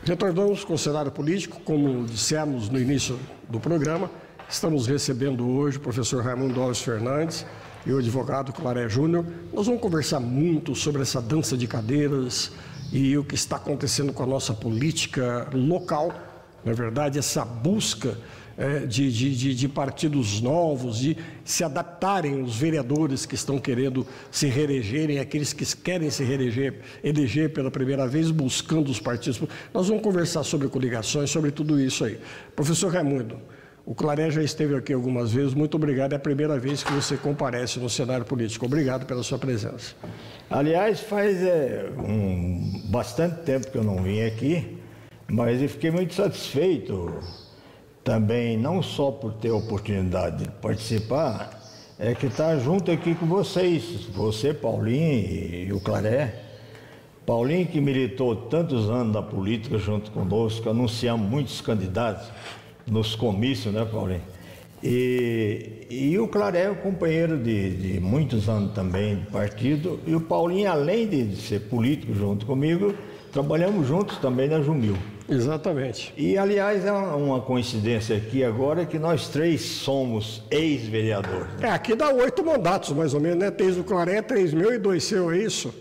Retornamos com o cenário político, como dissemos no início do programa. Estamos recebendo hoje o professor Raimundo Alves Fernandes e o advogado Claré Júnior. Nós vamos conversar muito sobre essa dança de cadeiras e o que está acontecendo com a nossa política local. Na verdade, essa busca de partidos novos, de se adaptarem os vereadores que estão querendo se reelegerem, aqueles que querem se eleger pela primeira vez, buscando os partidos. Nós vamos conversar sobre coligações, sobre tudo isso aí. Professor Raimundo, o Claré já esteve aqui algumas vezes, muito obrigado, é a primeira vez que você comparece no cenário político. Obrigado pela sua presença. Aliás, faz bastante tempo que eu não vim aqui, mas eu fiquei muito satisfeito também, não só por ter a oportunidade de participar, que está junto aqui com vocês, você, Paulinho e o Claré. Paulinho, que militou tantos anos na política junto conosco, anunciamos muitos candidatos nos comícios, né, Paulinho? E o Claré é o companheiro de muitos anos também de partido, e o Paulinho, além de ser político junto comigo, trabalhamos juntos também na Jumil. Exatamente. E, aliás, é uma coincidência aqui agora que nós três somos ex-vereadores. Né? Aqui dá 8 mandatos, mais ou menos, né? 3 do Claré, 3 meu e 2 seu, é isso?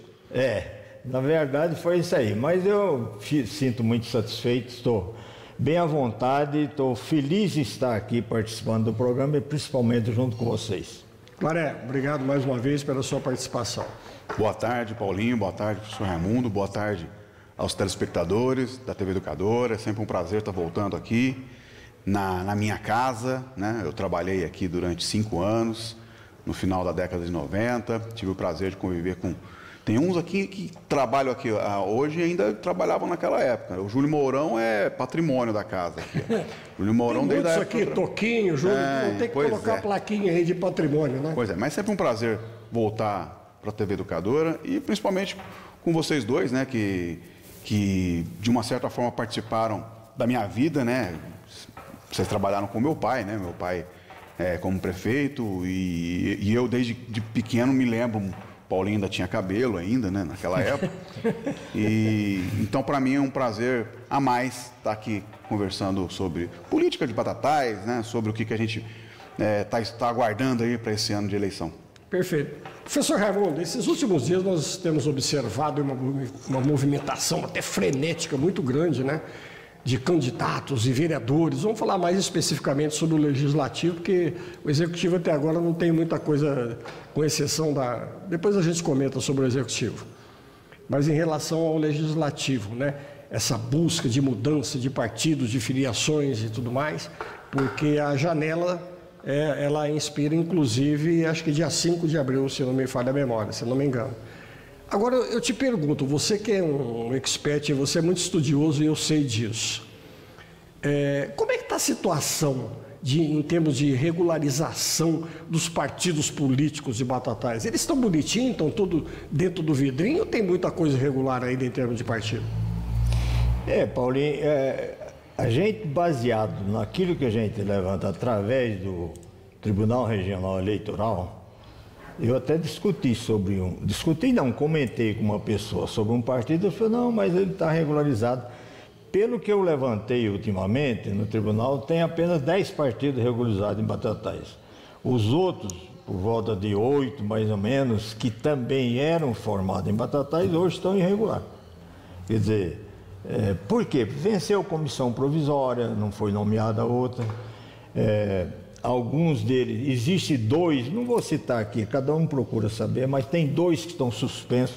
Na verdade foi isso aí. Mas eu sinto muito satisfeito, estou bem à vontade, estou feliz de estar aqui participando do programa e principalmente junto com vocês. Claré, obrigado mais uma vez pela sua participação. Boa tarde, Paulinho. Boa tarde, professor Raimundo. Boa tarde aos telespectadores da TV Educadora. É sempre um prazer estar voltando aqui na minha casa, né? Eu trabalhei aqui durante 5 anos, no final da década de 90. Tive o prazer de conviver com... Tem uns aqui que trabalham aqui hoje e ainda trabalhavam naquela época. O Júlio Mourão é patrimônio da casa aqui. Júlio Mourão desde a época... aqui, Toquinho, Júlio, tem que colocar a plaquinha aí de patrimônio, né? Pois é, mas é sempre um prazer voltar para a TV Educadora e principalmente com vocês dois, né, que de uma certa forma participaram da minha vida, né? Vocês trabalharam com meu pai, né? Meu pai como prefeito e eu desde pequeno me lembro, Paulinho ainda tinha cabelo ainda, né? Naquela época. E então para mim é um prazer a mais estar aqui conversando sobre política de Batatais, né? Sobre o que a gente está aguardando aí para esse ano de eleição. Perfeito. Professor Raimundo, esses últimos dias nós temos observado uma movimentação até frenética, muito grande, né? De candidatos e vereadores. Vamos falar mais especificamente sobre o Legislativo, porque o Executivo até agora não tem muita coisa, com exceção da... Depois a gente comenta sobre o Executivo. Mas em relação ao Legislativo, né? Essa busca de mudança de partidos, de filiações e tudo mais, porque a janela... ela inspira, inclusive, acho que dia 5 de abril, se não me falha a memória, se não me engano. Agora, eu te pergunto, você que é um expert, você é muito estudioso e eu sei disso. Como é que está a situação em termos de regularização dos partidos políticos de Batatais? Eles estão bonitinhos, estão tudo dentro do vidrinho ou tem muita coisa irregular ainda em termos de partido? Paulinho, a gente, baseado naquilo que a gente levanta através do Tribunal Regional Eleitoral, eu até comentei com uma pessoa sobre um partido, eu falei, não, mas ele está regularizado. Pelo que eu levantei ultimamente no tribunal, tem apenas 10 partidos regularizados em Batatais. Os outros, por volta de 8, mais ou menos, que também eram formados em Batatais, hoje estão irregulares. Quer dizer... por quê? Venceu comissão provisória, não foi nomeada outra. Alguns deles, existe 2, não vou citar aqui, cada um procura saber, mas tem 2 que estão suspensos.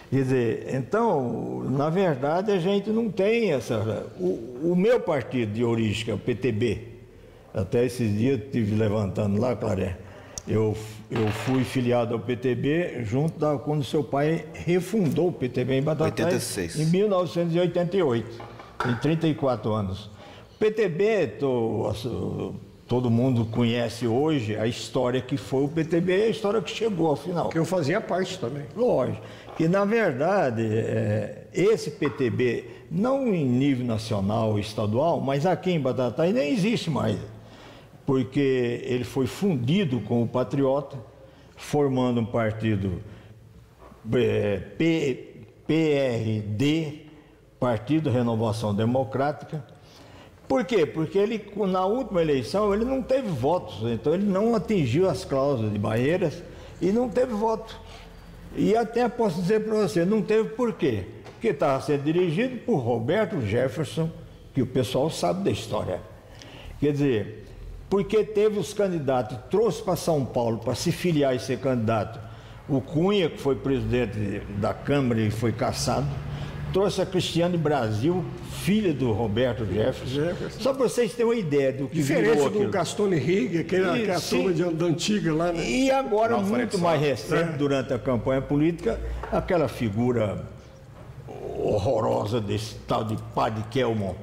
Quer dizer, então, na verdade, a gente não tem essa... O meu partido de origem, que é o PTB, até esses dias estive levantando lá, Claré, eu fui filiado ao PTB quando seu pai refundou o PTB em Batatais 86. Em 1988, tem 34 anos. O PTB, todo mundo conhece hoje a história que foi o PTB e a história que chegou ao final. Que eu fazia parte também. Lógico. Que, na verdade, esse PTB, não em nível nacional ou estadual, mas aqui em Batatais nem existe mais. Porque ele foi fundido com o Patriota, formando um partido PRD Partido Renovação Democrática. Por quê? Porque ele, na última eleição, ele não teve votos, então ele não atingiu as cláusulas de barreiras e não teve voto. E até posso dizer para você, não teve por quê? Porque estava sendo dirigido por Roberto Jefferson, que o pessoal sabe da história. Quer dizer, porque teve os candidatos, trouxe para São Paulo para se filiar e ser candidato o Cunha, que foi presidente da Câmara e foi cassado, trouxe a Cristiane Brasil, filha do Roberto Jefferson. Só para vocês terem uma ideia do que diferente do Gastone Rigg, que é a turma da antiga lá, né? E agora, muito mais recente, durante a campanha política, aquela figura horrorosa desse tal de Padre Kelmon.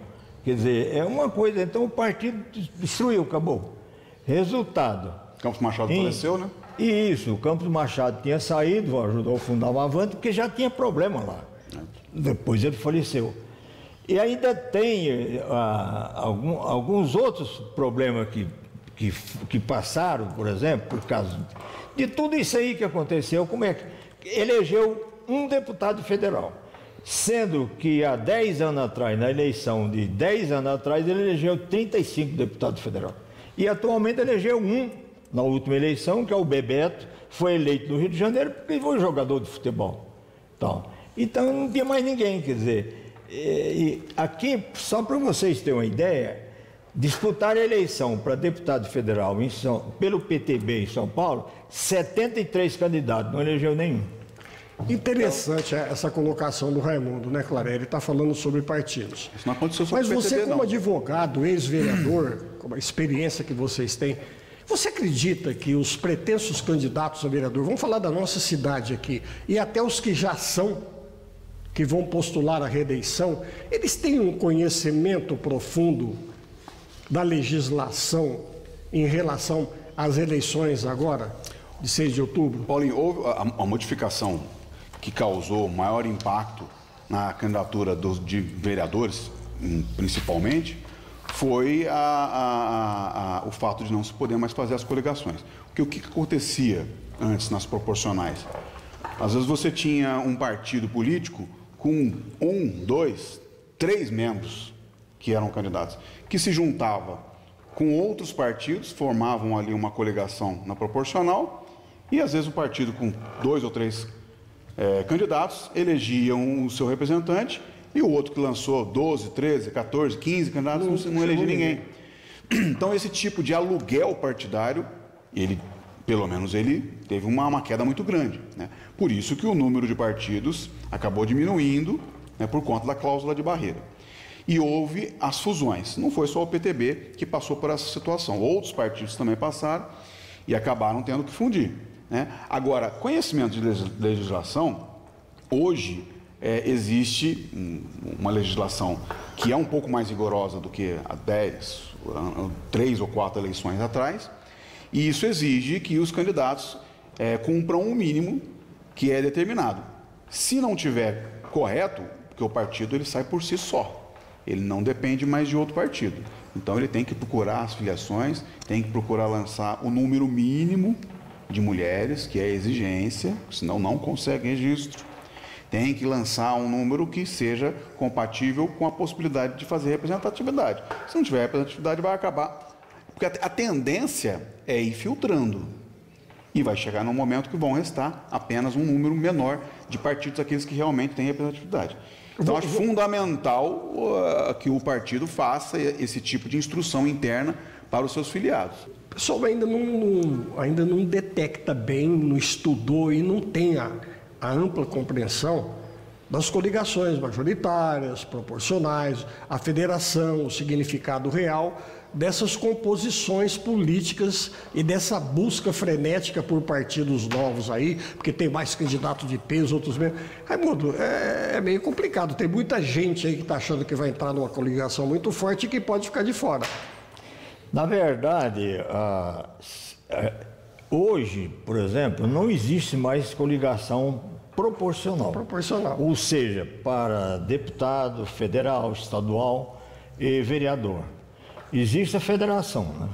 Quer dizer, é uma coisa, então o partido destruiu, acabou. Resultado. Campos Machado faleceu, né? Isso, o Campos Machado tinha saído, ajudou a fundar o Avante, porque já tinha problema lá. Depois ele faleceu. E ainda tem alguns outros problemas que passaram, por exemplo, por causa de tudo isso aí que aconteceu. Como é que elegeu um deputado federal? Sendo que há 10 anos atrás, na eleição de 10 anos atrás, ele elegeu 35 deputados federais. E atualmente elegeu um na última eleição, que é o Bebeto, foi eleito no Rio de Janeiro porque foi jogador de futebol. Então não tinha mais ninguém, quer dizer. E aqui, só para vocês terem uma ideia, disputar a eleição para deputado federal pelo PTB em São Paulo, 73 candidatos, não elegeu nenhum. Interessante essa colocação do Raimundo, né, Clara? Ele está falando sobre partidos. Isso não aconteceu só com o PTB, você, como não. advogado, ex-vereador, com a experiência que vocês têm, você acredita que os pretensos candidatos a vereador, vamos falar da nossa cidade aqui, e até os que já são, que vão postular a reeleição, eles têm um conhecimento profundo da legislação em relação às eleições agora, de 6 de outubro? Paulinho, houve a modificação que causou maior impacto na candidatura de vereadores, principalmente, foi o fato de não se poder mais fazer as coligações. Porque o que acontecia antes nas proporcionais? Às vezes você tinha um partido político com 1, 2, 3 membros que eram candidatos, que se juntava com outros partidos, formavam ali uma coligação na proporcional, e às vezes o partido com 2 ou 3 candidatos elegiam o seu representante, e o outro que lançou 12, 13, 14, 15 candidatos não elegia ninguém. Então esse tipo de aluguel partidário, pelo menos ele teve uma queda muito grande, né? Por isso que o número de partidos acabou diminuindo, né, por conta da cláusula de barreira. E houve as fusões. Não foi só o PTB que passou por essa situação. Outros partidos também passaram e acabaram tendo que fundir, né? Agora, conhecimento de legislação, hoje existe uma legislação que é um pouco mais rigorosa do que há 3 ou 4 eleições atrás, e isso exige que os candidatos cumpram um mínimo que é determinado. Se não tiver correto, porque o partido ele sai por si só, ele não depende mais de outro partido. Então ele tem que procurar as filiações, tem que procurar lançar o número mínimo de mulheres, que é a exigência, senão não consegue registro. Tem que lançar um número que seja compatível com a possibilidade de fazer representatividade. Se não tiver representatividade, vai acabar. Porque a tendência é ir filtrando. E vai chegar num momento que vão restar apenas um número menor de partidos, aqueles que realmente têm representatividade. Então, acho fundamental que o partido faça esse tipo de instrução interna para os seus filiados. O pessoal ainda não detecta bem, não estudou e não tem a ampla compreensão das coligações majoritárias, proporcionais, a federação, o significado real dessas composições políticas e dessa busca frenética por partidos novos aí, porque tem mais candidatos de peso, outros menos. Raimundo, é meio complicado, tem muita gente aí que está achando que vai entrar numa coligação muito forte e que pode ficar de fora. Na verdade, hoje, por exemplo, não existe mais coligação proporcional. Ou seja, para deputado, federal, estadual e vereador. Existe a federação, né?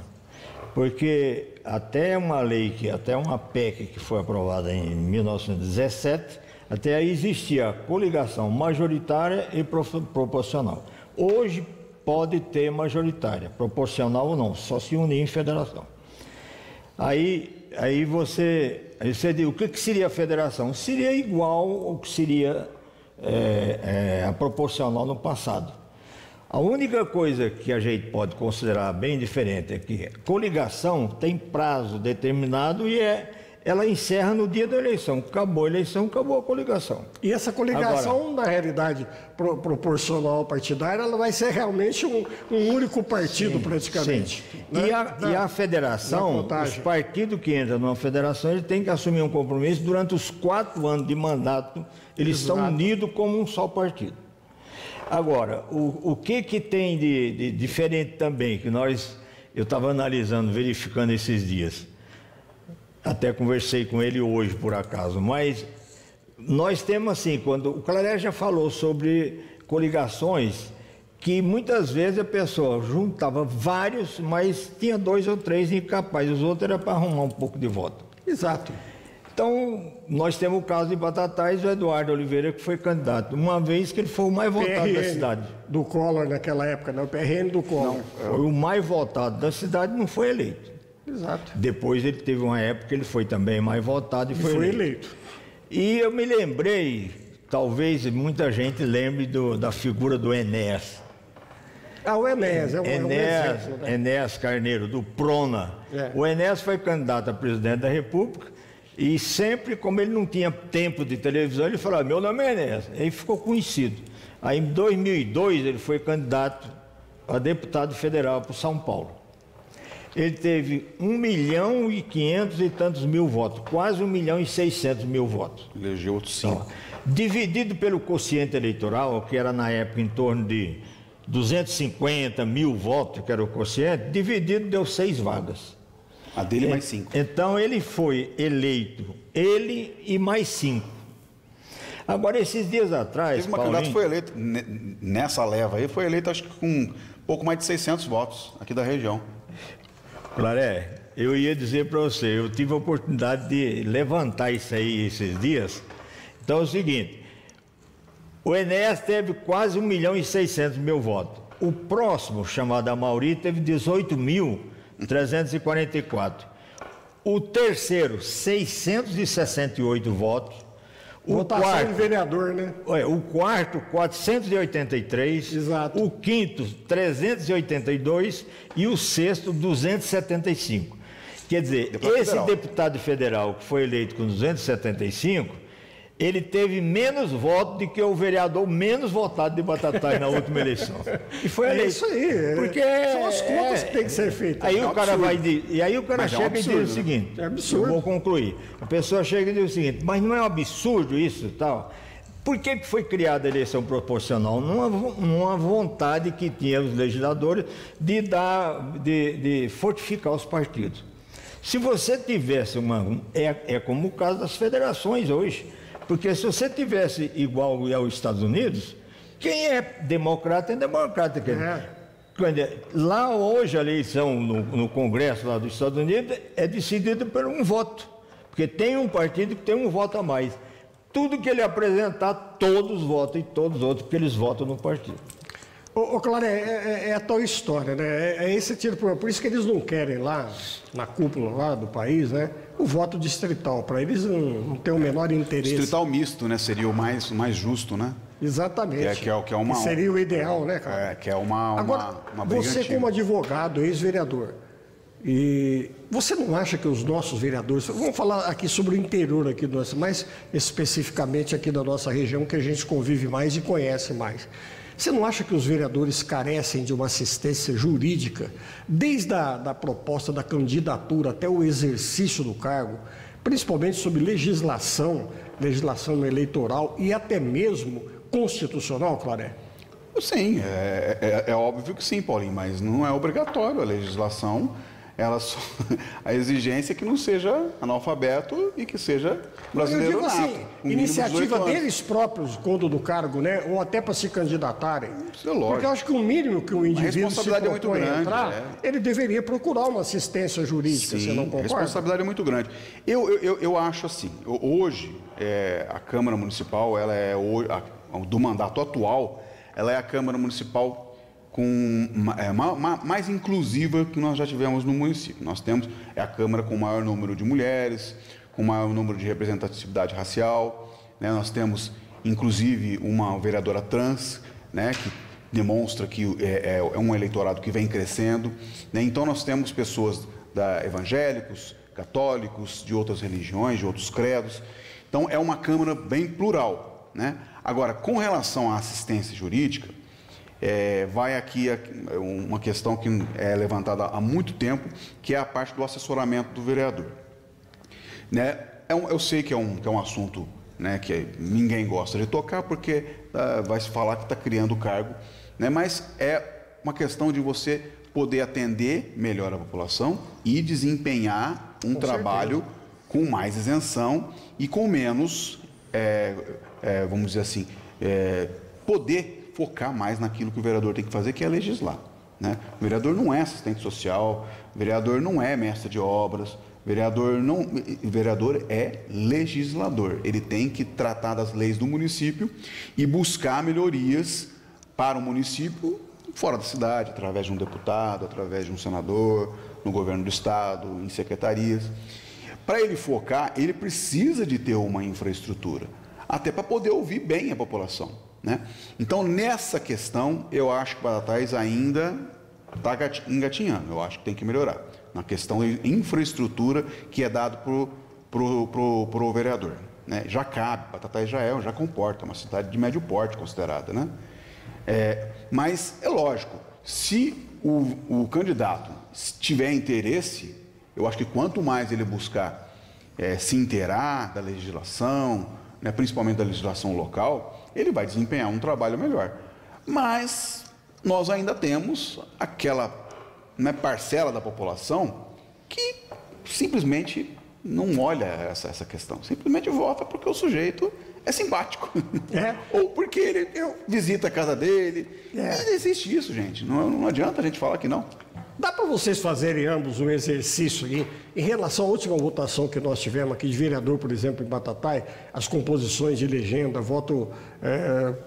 Porque até uma PEC que foi aprovada em 1917, Até aí existia a coligação majoritária e proporcional. Hoje pode ter majoritária, proporcional ou não, só se unir em federação. Aí você diz, o que seria a federação? Seria igual ao que seria a proporcional no passado. A única coisa que a gente pode considerar bem diferente é que coligação tem prazo determinado e ela encerra no dia da eleição. Acabou a eleição, acabou a coligação. E essa coligação, agora, na realidade, proporcional partidária, ela vai ser realmente um único partido, sim, praticamente. Sim. Né? E a federação, os partidos que entram numa federação, eles têm que assumir um compromisso durante os 4 anos de mandato, eles são unidos como um só partido. Agora, o que tem de diferente também, que eu estava analisando, verificando esses dias, até conversei com ele hoje, por acaso, mas nós temos assim, quando o Claré já falou sobre coligações, que muitas vezes a pessoa juntava vários, mas tinha 2 ou 3 incapazes, os outros era para arrumar um pouco de voto. Exato. Então, nós temos o caso de Batatais, o Eduardo Oliveira, que foi candidato, uma vez que ele foi o mais votado da cidade. Do Collor naquela época, né? O PRN do Collor. Não, foi o mais votado da cidade, não foi eleito. Exato. Depois ele teve uma época que ele foi também mais votado e foi eleito. E eu me lembrei, talvez muita gente lembre da figura do Enéas. Ah, o Enéas, um exemplo, né? Enéas Carneiro, do Prona. O Enéas foi candidato a presidente da República e sempre, como ele não tinha tempo de televisão, ele falava, meu nome é Enéas. Ele ficou conhecido. Aí em 2002 ele foi candidato a deputado federal para São Paulo. Ele teve 1.500.000 e tantos mil votos, quase 1.600.000 votos. Elegeu outros 5. Então, dividido pelo quociente eleitoral, que era na época em torno de 250 mil votos, que era o quociente, dividido deu 6 vagas. A dele mais 5. Então ele foi eleito, ele e mais 5. Agora, esses dias atrás... Teve uma candidata que foi eleita, nessa leva aí, foi eleita acho que com pouco mais de 600 votos aqui da região. Claré, eu ia dizer para você, eu tive a oportunidade de levantar isso aí esses dias. Então é o seguinte, o Enéas teve quase 1.600.000 votos. O próximo, chamado Amauri, teve 18.344. O terceiro, 668 votos. Votação de vereador, né? O quarto, 483. Exato. O quinto, 382. E o sexto, 275. Quer dizer, esse deputado federal que foi eleito com 275, ele teve menos votos do que o vereador menos votado de Batatais na última eleição. E foi eleito. É isso aí. Porque são as contas que tem que ser feitas. Aí o cara chega e diz o seguinte. É absurdo. Eu vou concluir. A pessoa chega e diz o seguinte, mas não é um absurdo isso e tal? Por que foi criada a eleição proporcional? Numa vontade que tinha os legisladores de fortificar os partidos. Se você tivesse é como o caso das federações hoje. Porque se você tivesse igual aos Estados Unidos, quem é democrata é democrata. Lá hoje a eleição no Congresso lá dos Estados Unidos é decidida por um voto. Porque tem um partido que tem um voto a mais. Tudo que ele apresentar, todos votam e todos os outros, porque eles votam no partido. Claré, é a tal história, né? É esse tipo, por isso que eles não querem lá, na cúpula lá do país, né? O voto distrital, para eles não tem o menor interesse. Distrital misto, né? Seria o mais justo, né? Exatamente. Que seria o ideal, né, cara? Que é uma Agora, briga você antiga. como advogado, ex-vereador, e você não acha que os nossos vereadores, vamos falar aqui sobre o interior aqui, mais especificamente aqui da nossa região, que a gente convive mais e conhece mais. Você não acha que os vereadores carecem de uma assistência jurídica, desde a proposta da candidatura até o exercício do cargo, principalmente sobre legislação eleitoral e até mesmo constitucional, Claré? Sim, é óbvio que sim, Paulinho, mas não é obrigatório. A legislação a exigência é que não seja analfabeto e que seja brasileiro nato. Eu digo assim, iniciativa deles próprios, quando do cargo, né? Ou até para se candidatarem. Isso é lógico. Porque eu acho que o mínimo que um indivíduo se propõe é muito grande, entrar, ele deveria procurar uma assistência jurídica, sim, você não concorda? A responsabilidade é muito grande. Eu acho assim, hoje, a Câmara Municipal, ela é, do mandato atual, ela é a Câmara Municipal mais inclusiva que nós já tivemos no município. Nós temos a Câmara com o maior número de mulheres, com o maior número de representatividade racial, né? Nós temos, inclusive, uma vereadora trans, né? Que demonstra que é um eleitorado que vem crescendo, né? Então, nós temos pessoas evangélicos, católicos, de outras religiões, de outros credos. Então, é uma Câmara bem plural, né? Agora, com relação à assistência jurídica, vai aqui uma questão que é levantada há muito tempo, que é a parte do assessoramento do vereador. Né? Eu sei que é um assunto, né, que ninguém gosta de tocar, porque vai se falar que está criando cargo, né? Mas é uma questão de você poder atender melhor a população e desempenhar um trabalho com mais isenção e com menos, vamos dizer assim, poder focar mais naquilo que o vereador tem que fazer, que é legislar, né? O vereador não é assistente social, o vereador não é mestre de obras, o vereador é legislador. Ele tem que tratar das leis do município e buscar melhorias para o município fora da cidade, através de um deputado, através de um senador, no governo do estado, em secretarias. Para ele focar, ele precisa de ter uma infraestrutura, até para poder ouvir bem a população, né? Então, nessa questão, eu acho que o Batatais ainda está engatinhando. Eu acho que tem que melhorar na questão de infraestrutura que é dado pro vereador, né? Já cabe, Batatais já comporta, uma cidade de médio porte considerada, né? Mas é lógico, se o candidato tiver interesse, eu acho que quanto mais ele buscar se inteirar da legislação, né, principalmente da legislação local, ele vai desempenhar um trabalho melhor. Mas nós ainda temos aquela, né, parcela da população que simplesmente não olha essa questão. Simplesmente vota porque o sujeito é simpático. Ou porque ele visita a casa dele. Não existe isso, gente. Não adianta a gente falar que não. Dá para vocês fazerem ambos um exercício aí, em relação à última votação que nós tivemos aqui de vereador, por exemplo, em Batatais, as composições de legenda, voto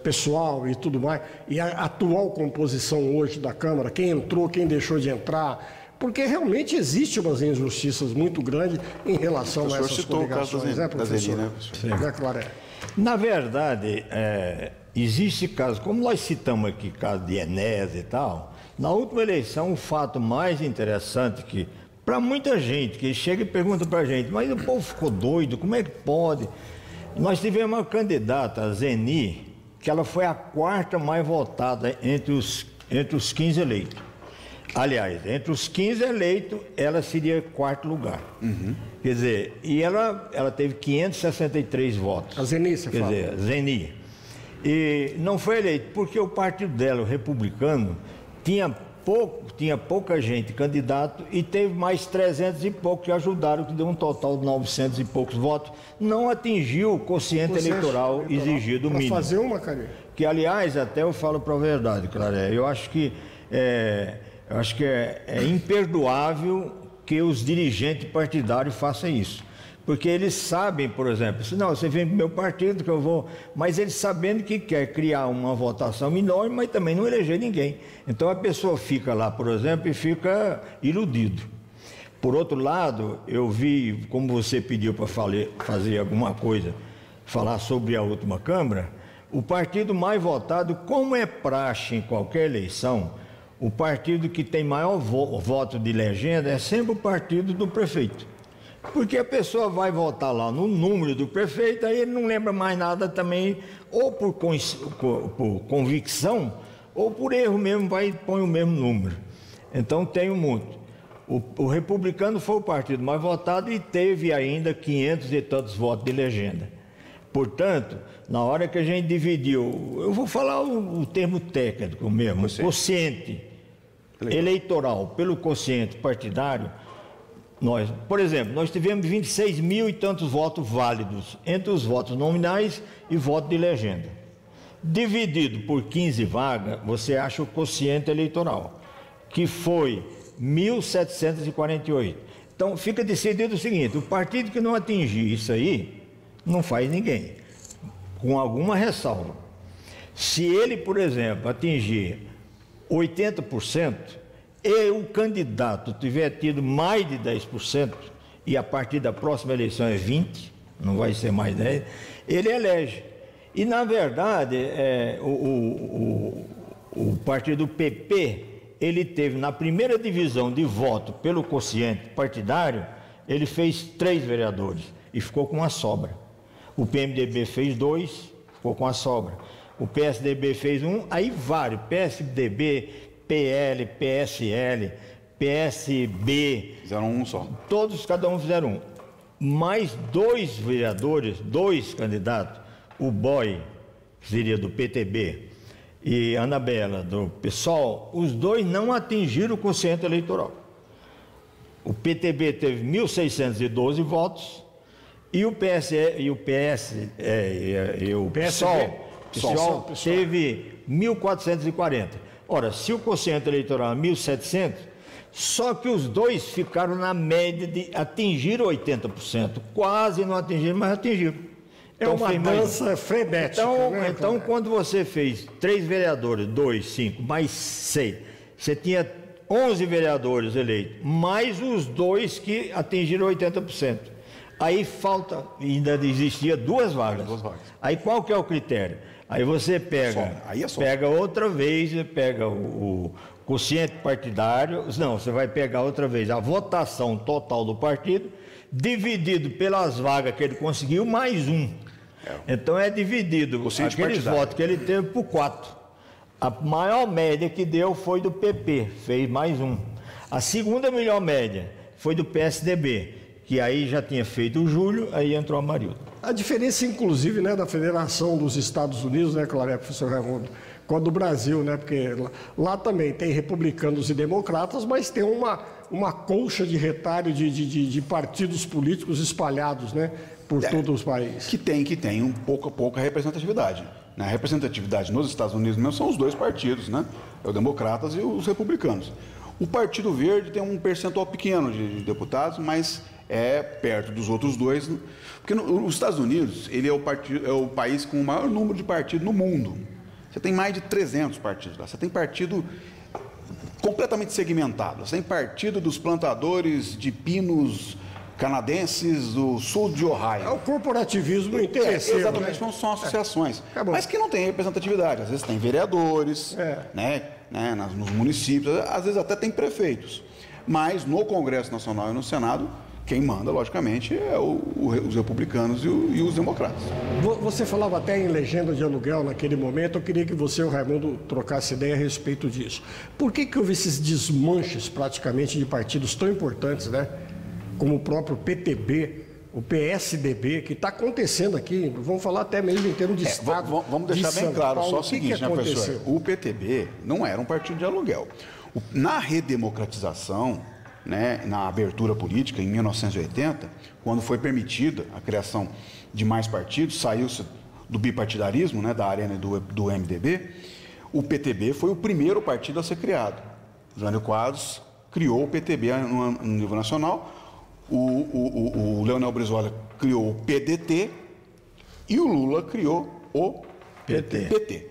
pessoal e tudo mais, e a atual composição hoje da Câmara, quem entrou, quem deixou de entrar, porque realmente existe umas injustiças muito grandes em relação a essas coligações, né, professor? Né, Claré? Na verdade, existe casos, como nós citamos aqui, caso de Enéas e tal. Na última eleição, o fato mais interessante que, para muita gente que chega e pergunta para a gente, mas o povo ficou doido, como é que pode? Nós tivemos uma candidata, a Zeni, que ela foi a 4ª mais votada entre os 15 eleitos. Aliás, entre os 15 eleitos, ela seria 4º lugar. Uhum. Quer dizer, e ela teve 563 votos. A Zeni, você fala? Quer dizer, a Zeni. E não foi eleito porque o partido dela, o republicano, tinha pouca gente candidato e teve mais 300 e poucos que ajudaram, que deu um total de 900 e poucos votos. Não atingiu o quociente eleitoral exigido mínimo. Para fazer uma, cara. Que, aliás, até eu falo para a verdade, Claré, eu acho que é imperdoável que os dirigentes partidários façam isso. Porque eles sabem, por exemplo, não, você vem para o meu partido que eu vou... Mas eles sabendo que quer criar uma votação enorme, mas também não eleger ninguém. Então a pessoa fica lá, por exemplo, e fica iludido. Por outro lado, eu vi, como você pediu para fazer alguma coisa, falar sobre a última Câmara, o partido mais votado, como é praxe em qualquer eleição, o partido que tem maior voto de legenda é sempre o partido do prefeito. Porque a pessoa vai votar lá no número do prefeito, aí ele não lembra mais nada também, ou por convicção, ou por erro mesmo, vai e põe o mesmo número. Então tem muito. O republicano foi o partido mais votado e teve ainda 500 e tantos votos de legenda. Portanto, na hora que a gente dividiu, eu vou falar o termo técnico mesmo, quociente eleitoral pelo quociente partidário, Por exemplo, nós tivemos 26 mil e tantos votos válidos, entre os votos nominais e voto de legenda. Dividido por 15 vagas, você acha o quociente eleitoral, que foi 1.748. Então, fica decidido o seguinte: o partido que não atingir isso aí, não faz ninguém, com alguma ressalva. Se ele, por exemplo, atingir 80%, e o candidato tiver tido mais de 10%, e a partir da próxima eleição é 20%, não vai ser mais 10%, ele elege. E, na verdade, o partido PP, ele teve, na primeira divisão de voto pelo quociente partidário, ele fez 3 vereadores e ficou com a sobra. O PMDB fez 2, ficou com a sobra. O PSDB fez 1, aí vários, PSDB, PL, PSL, PSB... Fizeram um só. Todos, cada um fizeram 1. Mais 2 vereadores, 2 candidatos, o Boy, que seria do PTB, e a Anabela, do PSOL, os 2 não atingiram o quociente eleitoral. O PTB teve 1.612 votos e o PSOL teve 1.440. Ora, se o quociente eleitoral é 1.700, só que os 2 ficaram na média de atingir 80%. Quase não atingiram, mas atingiram. É uma dança frenética. Então, quando você fez 3 vereadores, 2, 5, mais 6, você tinha 11 vereadores eleitos, mais os 2 que atingiram 80%. Aí ainda existia 2 vagas. Aí qual que é o critério? Aí você pega outra vez, pega o quociente partidário, não, você vai pegar outra vez a votação total do partido, dividido pelas vagas que ele conseguiu, mais 1. Então é dividido aqueles votos que ele teve por 4. A maior média que deu foi do PP, fez mais 1. A segunda melhor média foi do PSDB, que aí já tinha feito o Júlio, aí entrou a Marilda. A diferença, inclusive, né, da Federação dos Estados Unidos, né, Claré, professor Raimundo, com a do Brasil, né, porque lá também tem republicanos e democratas, mas tem uma colcha de retalho de partidos políticos espalhados, né, por todo o país. Que tem pouca representatividade. A representatividade nos Estados Unidos mesmo são os 2 partidos, né, os democratas e os republicanos. O Partido Verde tem um percentual pequeno de deputados, mas é perto dos outros 2, porque nos Estados Unidos ele é o país com o maior número de partidos no mundo. Você tem mais de 300 partidos lá. Você tem partido completamente segmentado. Você tem partido dos plantadores de pinos canadenses do sul de Ohio. É o corporativismo interesseiro. Exatamente, né? São associações. Mas que não tem representatividade. Às vezes tem vereadores, nos municípios, às vezes até tem prefeitos. Mas no Congresso Nacional e no Senado, quem manda, logicamente, é os republicanos e os democratas. Você falava até em legenda de aluguel naquele momento. Eu queria que você e o Raimundo trocassem ideia a respeito disso. Por que houve esses desmanches, praticamente, de partidos tão importantes, né? Como o próprio PTB, o PSDB, que está acontecendo aqui, vamos falar até mesmo em termos de Estado. Vamos deixar bem claro só o seguinte, né, professor? O PTB não era um partido de aluguel. Na redemocratização, né, na abertura política, em 1980, quando foi permitida a criação de mais partidos, saiu-se do bipartidarismo, né, da arena do MDB, o PTB foi o primeiro partido a ser criado. Jânio Quadros criou o PTB no nível nacional, o Leonel Brizola criou o PDT e o Lula criou o PT.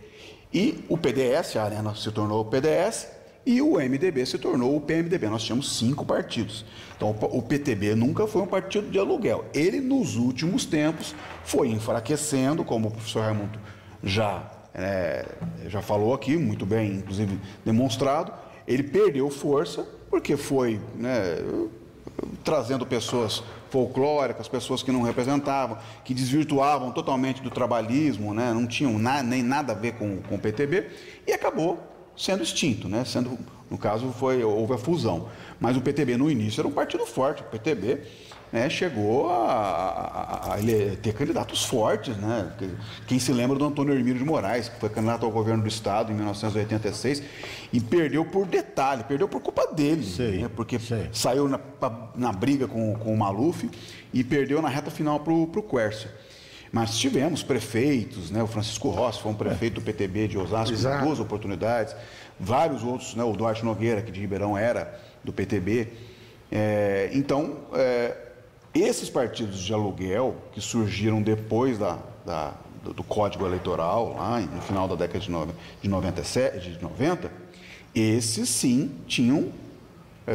E o PDS, a arena se tornou o PDS, e o MDB se tornou o PMDB. Nós tínhamos 5 partidos. Então, o PTB nunca foi um partido de aluguel. Ele, nos últimos tempos, foi enfraquecendo, como o professor Raimundo já falou aqui, muito bem, inclusive, demonstrado. Ele perdeu força porque foi, né, trazendo pessoas folclóricas, pessoas que não representavam, que desvirtuavam totalmente do trabalhismo, né, não tinham nem nada a ver com o PTB, e acabou sendo extinto, né? Sendo No caso, houve a fusão. Mas o PTB, no início, era um partido forte. O PTB, né, chegou a ter candidatos fortes, né? Quem se lembra do Antônio Hermílio de Moraes, que foi candidato ao governo do Estado em 1986 e perdeu por detalhe, perdeu por culpa dele, né? Porque saiu na briga com o Maluf e perdeu na reta final para o Quércia. Mas tivemos prefeitos, né? O Francisco Rossi foi um prefeito do PTB de Osasco, em 2 oportunidades, vários outros, né? O Duarte Nogueira, que de Ribeirão era do PTB. Então, esses partidos de aluguel que surgiram depois do Código Eleitoral, lá no final da década de 90, esses sim tinham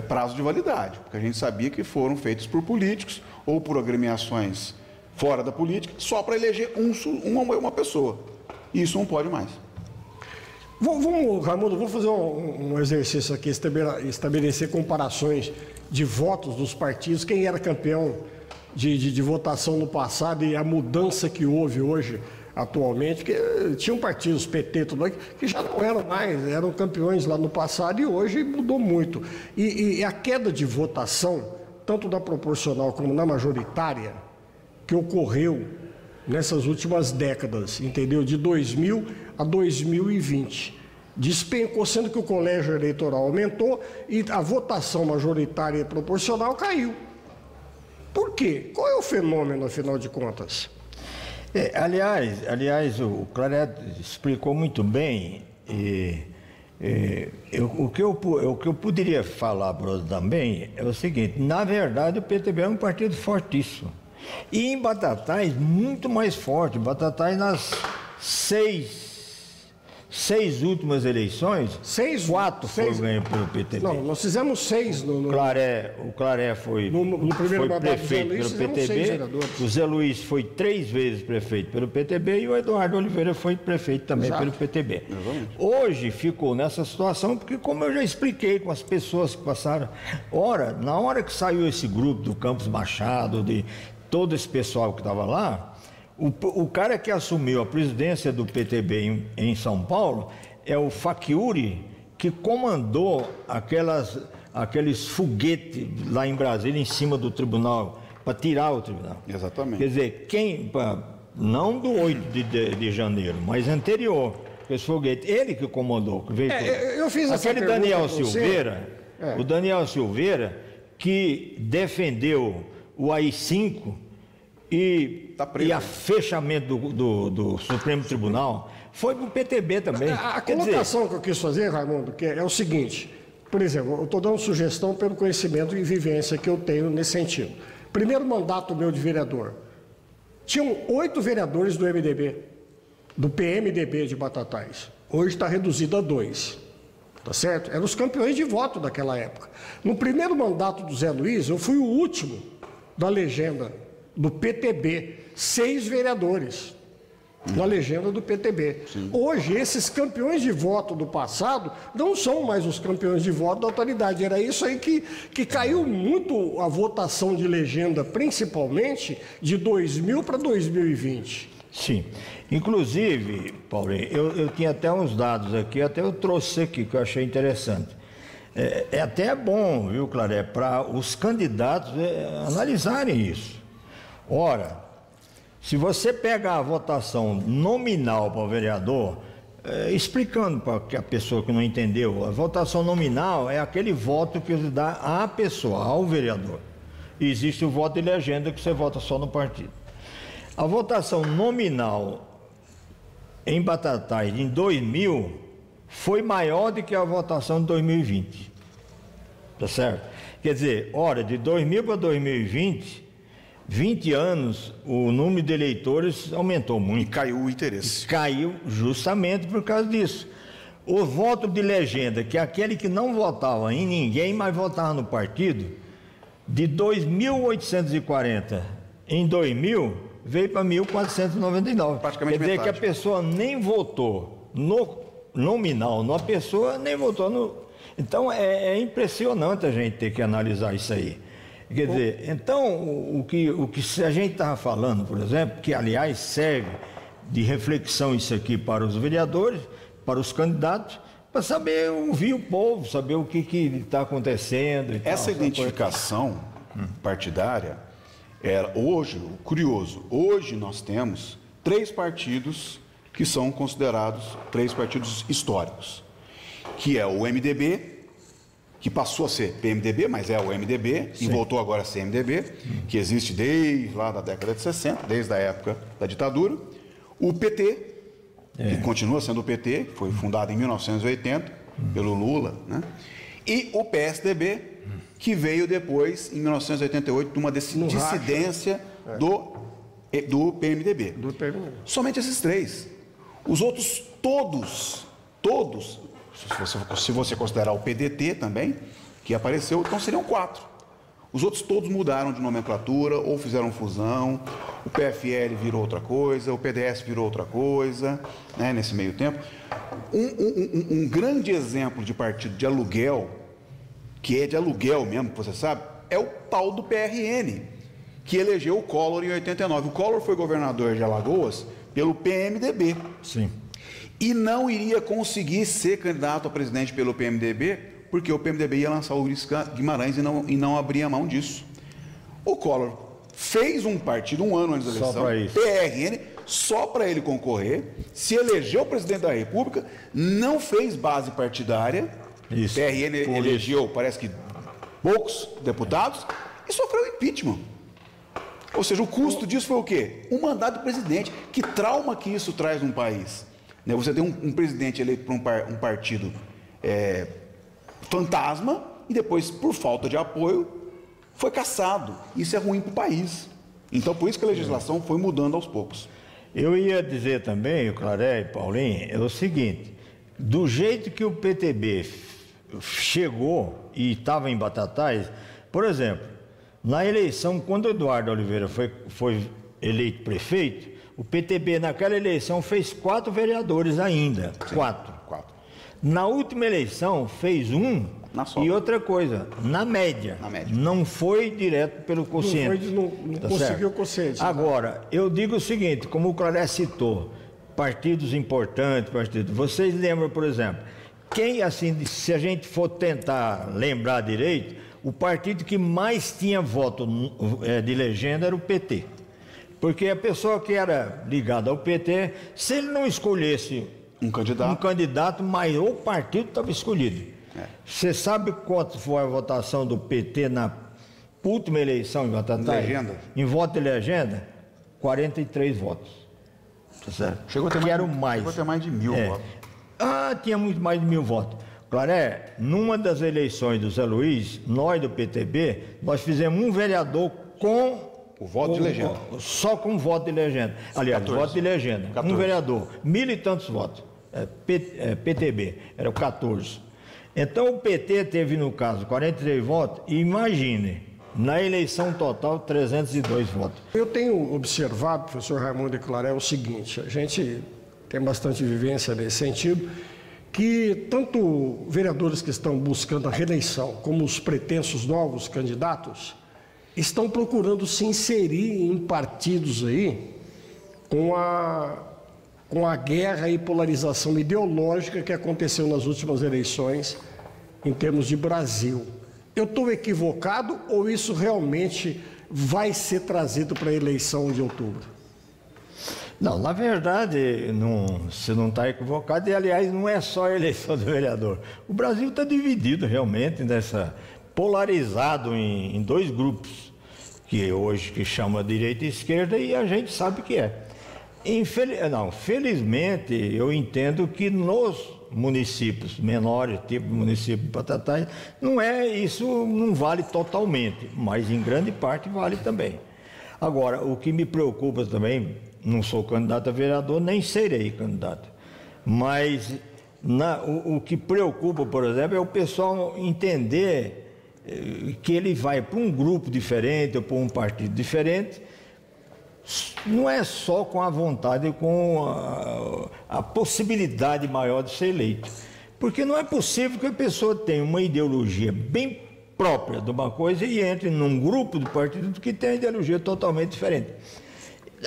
prazo de validade, porque a gente sabia que foram feitos por políticos ou por agremiações fora da política, só para eleger uma pessoa. Isso não pode mais. Vamos, Raimundo, vamos fazer um exercício aqui, estabelecer comparações de votos dos partidos, quem era campeão de votação no passado e a mudança que houve hoje, atualmente, que tinham partidos PT, tudo aqui, que já não eram mais, eram campeões lá no passado e hoje mudou muito. E a queda de votação, tanto na proporcional como na majoritária, que ocorreu nessas últimas décadas, entendeu? De 2000 a 2020. Despencou, sendo que o colégio eleitoral aumentou e a votação majoritária e proporcional caiu. Por quê? Qual é o fenômeno, afinal de contas? Aliás, o Claret explicou muito bem. O que eu poderia falar também é o seguinte: na verdade, o PTB é um partido fortíssimo. E em Batatais, muito mais forte. Batatais, nas seis últimas eleições, 4 foram ganhos pelo PTB. Não, nós fizemos 6 no... O Claré foi prefeito pelo PTB, o Zé Luiz foi 3 vezes prefeito pelo PTB e o Eduardo Oliveira foi prefeito também pelo PTB. Exatamente. Hoje ficou nessa situação porque, como eu já expliquei com as pessoas que passaram, na hora que saiu esse grupo do Campos Machado, de todo esse pessoal que estava lá, o cara que assumiu a presidência do PTB em São Paulo é o Facchiuri, que comandou aqueles foguetes lá em Brasília, em cima do tribunal, para tirar o tribunal. Exatamente. Quer dizer, não do 8 de janeiro, mas anterior, esse foguete, ele que comandou. Que veio eu fiz essa aquele Daniel Silveira, o Daniel Silveira, que defendeu o AI-5 e a fechamento do Supremo Tribunal, foi para o PTB também. A colocação que eu quis fazer, Raimundo, que é o seguinte: por exemplo, eu estou dando sugestão pelo conhecimento e vivência que eu tenho nesse sentido. Primeiro mandato meu de vereador, tinham 8 vereadores do MDB, do PMDB de Batatais. Hoje está reduzido a 2. Tá certo? Eram os campeões de voto daquela época. No primeiro mandato do Zé Luiz, eu fui o último da legenda do PTB, 6 vereadores na legenda do PTB. Sim. Hoje, esses campeões de voto do passado não são mais os campeões de voto da atualidade. Era isso aí que caiu muito a votação de legenda, principalmente de 2000 para 2020. Sim. Inclusive, Paulinho, eu tinha até uns dados aqui, até eu trouxe aqui, que eu achei interessante. É até bom, viu, Claré, para os candidatos analisarem isso. Ora, se você pega a votação nominal para o vereador, explicando para a pessoa que não entendeu, a votação nominal é aquele voto que você dá à pessoa, ao vereador. E existe o voto de legenda que você vota só no partido. A votação nominal em Batatais em 2000 foi maior do que a votação de 2020. Tá certo? Quer dizer, de 2000 para 2020, 20 anos, o número de eleitores aumentou muito. E caiu o interesse. Caiu justamente por causa disso. O voto de legenda, que é aquele que não votava em ninguém, mas votava no partido, de 2.840 em 2000, veio para 1.499. Praticamente quer dizer metade. Que a pessoa nem votou no nominal, a pessoa nem votou no... Então, é impressionante a gente ter que analisar isso aí. Quer dizer, então, o que a gente estava falando, por exemplo, que aliás serve de reflexão isso aqui para os vereadores, para os candidatos, para saber ouvir o povo, saber o que está acontecendo. E essa tal, identificação partidária era hoje, curioso, hoje nós temos 3 partidos que são considerados 3 partidos históricos, que é o MDB, que passou a ser PMDB, mas é o MDB, e voltou agora a ser MDB, que existe desde lá da década de 60, desde a época da ditadura, o PT, que continua sendo o PT, que foi fundado em 1980 pelo Lula, né? E o PSDB, que veio depois, em 1988, de uma dissidência do PMDB. Somente esses 3. Os outros todos, se você considerar o PDT também, que apareceu, então seriam 4. Os outros todos mudaram de nomenclatura ou fizeram fusão, o PFL virou outra coisa, o PDS virou outra coisa, né, nesse meio tempo. Um grande exemplo de partido de aluguel, que é de aluguel mesmo, que você sabe, é o tal do PRN, que elegeu o Collor em 89. O Collor foi governador de Alagoas pelo PMDB. Sim. E não iria conseguir ser candidato a presidente pelo PMDB, porque o PMDB ia lançar o Ulisses Guimarães e não abria mão disso. O Collor fez um partido um ano antes da eleição, PRN, só para ele concorrer, se elegeu presidente da República, não fez base partidária, PRN elegeu, parece que poucos deputados, e sofreu impeachment. Ou seja, o custo disso foi o quê? Um mandato do presidente. Que trauma que isso traz num país? Você tem um presidente eleito por um partido fantasma e depois, por falta de apoio, foi cassado. Isso é ruim para o país. Então, por isso que a legislação foi mudando aos poucos. Eu ia dizer também, o Claré e Paulinho, é o seguinte: do jeito que o PTB chegou e estava em Batatais, por exemplo, na eleição, quando o Eduardo Oliveira foi eleito prefeito, o PTB naquela eleição fez 4 vereadores ainda. Sim, 4. Na última eleição fez 1 e outra coisa, na média. Não foi direto pelo quociente. Não conseguiu o quociente. Agora, eu digo o seguinte, como o Claré citou, partidos importantes, vocês lembram, por exemplo, quem, assim, se a gente for tentar lembrar direito, o partido que mais tinha voto de legenda era o PT. Porque a pessoa que era ligada ao PT, se ele não escolhesse um candidato, mas o partido estava escolhido. Você sabe quanto foi a votação do PT na última eleição em Batatais? Em voto de legenda? 43 votos. Tá certo? Chegou a ter mais de 1.000 votos. Tinha muito mais de 1.000 votos. Claré, numa das eleições do Zé Luiz, nós do PTB, nós fizemos um vereador com o voto de legenda. Só com voto de legenda. Aliás, 14. Voto de legenda. 14. Um vereador. 1.000 e tantos votos. PTB. Eram 14. Então, o PT teve, no caso, 43 votos. E imagine, na eleição total, 302 votos. Eu tenho observado, professor Raimundo e Claré, o seguinte: a gente tem bastante vivência nesse sentido, que tanto vereadores que estão buscando a reeleição, como os pretensos novos candidatos, estão procurando se inserir em partidos aí com a guerra e polarização ideológica que aconteceu nas últimas eleições em termos de Brasil. Eu estou equivocado ou isso realmente vai ser trazido para a eleição de outubro? Não, na verdade, você não está equivocado, e aliás, não é só a eleição do vereador. O Brasil está dividido realmente, polarizado em 2 grupos, que hoje que chama direita e esquerda, e a gente sabe que é. Felizmente, eu entendo que nos municípios menores, tipo município de Batatais, isso não vale totalmente, mas em grande parte vale também. Agora, o que me preocupa também, não sou candidato a vereador, nem serei candidato, mas o que preocupa, por exemplo, é o pessoal entender que ele vai para um grupo diferente ou para um partido diferente, não é só com a vontade, com a possibilidade maior de ser eleito. Porque não é possível que a pessoa tenha uma ideologia bem própria de uma coisa e entre num grupo de partido que tem uma ideologia totalmente diferente.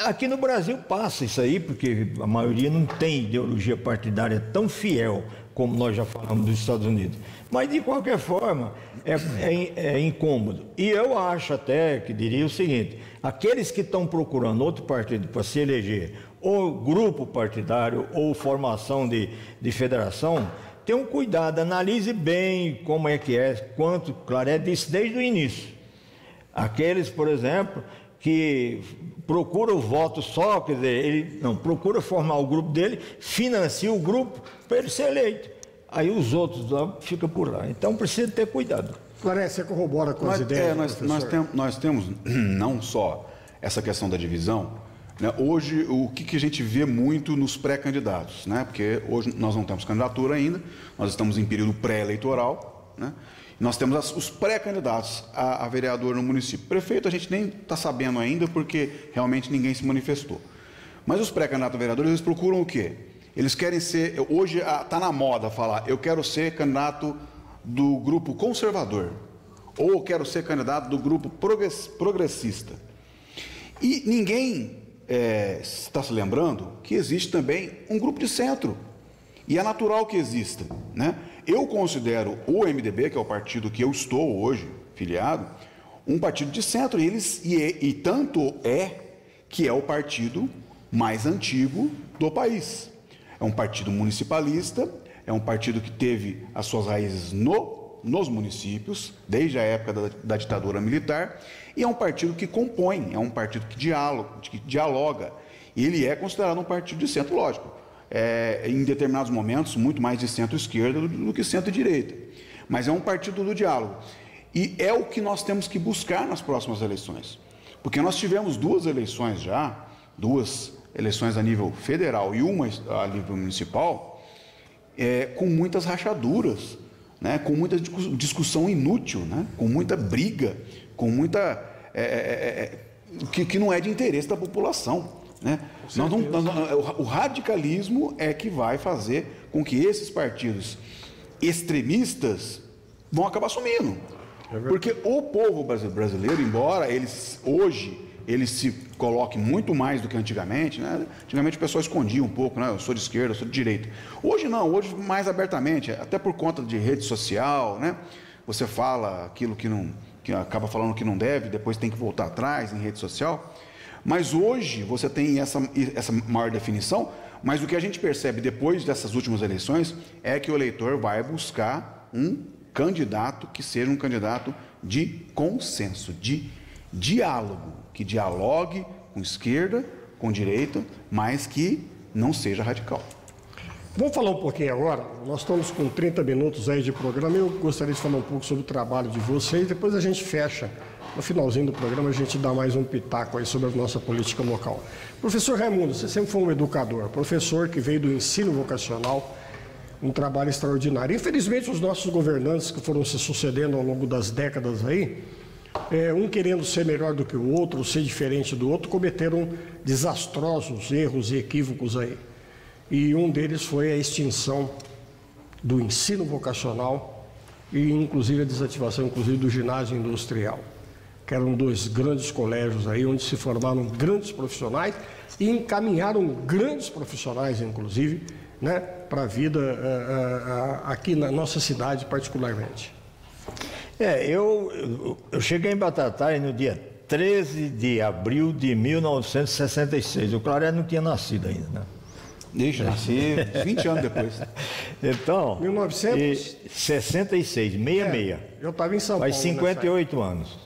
Aqui no Brasil passa isso aí, porque a maioria não tem ideologia partidária tão fiel como nós já falamos dos Estados Unidos. Mas, de qualquer forma, é incômodo. E eu acho até que diria o seguinte, aqueles que estão procurando outro partido para se eleger, ou grupo partidário, ou formação de federação, tenham cuidado, analise bem como é que é, quanto Claret disse desde o início. Aqueles, por exemplo, que procura o voto só, quer dizer, ele não procura formar o grupo dele, financia o grupo para ele ser eleito. Aí os outros lá ficam por lá. Então precisa ter cuidado. Claret, você corrobora com as ideias? Nós temos não só essa questão da divisão, né? Hoje o que a gente vê muito nos pré-candidatos, né? Porque hoje nós não temos candidatura ainda, nós estamos em período pré-eleitoral, né? Nós temos os pré-candidatos a vereador no município. Prefeito a gente nem está sabendo ainda porque realmente ninguém se manifestou. Mas os pré-candidatos a vereadores, eles procuram o quê? Eles querem ser, hoje está na moda falar, eu quero ser candidato do grupo conservador, ou eu quero ser candidato do grupo progressista. E ninguém está se lembrando que existe também um grupo de centro. E é natural que exista, né? Eu considero o MDB, que é o partido que eu estou hoje filiado, um partido de centro. E tanto é que é o partido mais antigo do país. É um partido municipalista, é um partido que teve as suas raízes nos municípios, desde a época da ditadura militar, e é um partido que compõe, é um partido que dialoga. E ele é considerado um partido de centro, lógico. Em determinados momentos, muito mais de centro-esquerda do que centro-direita. Mas é um partido do diálogo. E é o que nós temos que buscar nas próximas eleições. Porque nós tivemos duas eleições já, duas eleições a nível federal e uma a nível municipal, com muitas rachaduras, né? Com muita discussão inútil, né? Com muita briga, com muita... que não é de interesse da população. Né? O radicalismo é que vai fazer com que esses partidos extremistas vão acabar sumindo. Porque o povo brasileiro, embora hoje ele se coloque muito mais do que antigamente, né? Antigamente o pessoal escondia um pouco, né? Eu sou de esquerda, eu sou de direita. Hoje não, hoje mais abertamente, até por conta de rede social, né? Você fala aquilo que acaba falando que não deve, depois tem que voltar atrás em rede social. Mas hoje você tem essa maior definição, mas o que a gente percebe depois dessas últimas eleições é que o eleitor vai buscar um candidato que seja um candidato de consenso, de diálogo, que dialogue com esquerda, com direita, mas que não seja radical. Vamos falar um pouquinho agora, nós estamos com 30 minutos aí de programa e eu gostaria de falar um pouco sobre o trabalho de vocês, depois a gente fecha. No finalzinho do programa, a gente dá mais um pitaco aí sobre a nossa política local. Professor Raimundo, você sempre foi um educador, professor que veio do ensino vocacional, um trabalho extraordinário. Infelizmente, os nossos governantes que foram se sucedendo ao longo das décadas aí, um querendo ser melhor do que o outro, ser diferente do outro, cometeram desastrosos erros e equívocos aí. E um deles foi a extinção do ensino vocacional e, inclusive, a desativação, do ginásio industrial, que eram dois grandes colégios aí, onde se formaram grandes profissionais e encaminharam grandes profissionais, inclusive, né, para a vida aqui na nossa cidade particularmente. Eu cheguei em Batatais no dia 13 de abril de 1966. O Claret não tinha nascido ainda, né? Deixa nascer 20 anos depois. Então, 1966, 66. Eu estava em São Paulo. Faz 58 anos.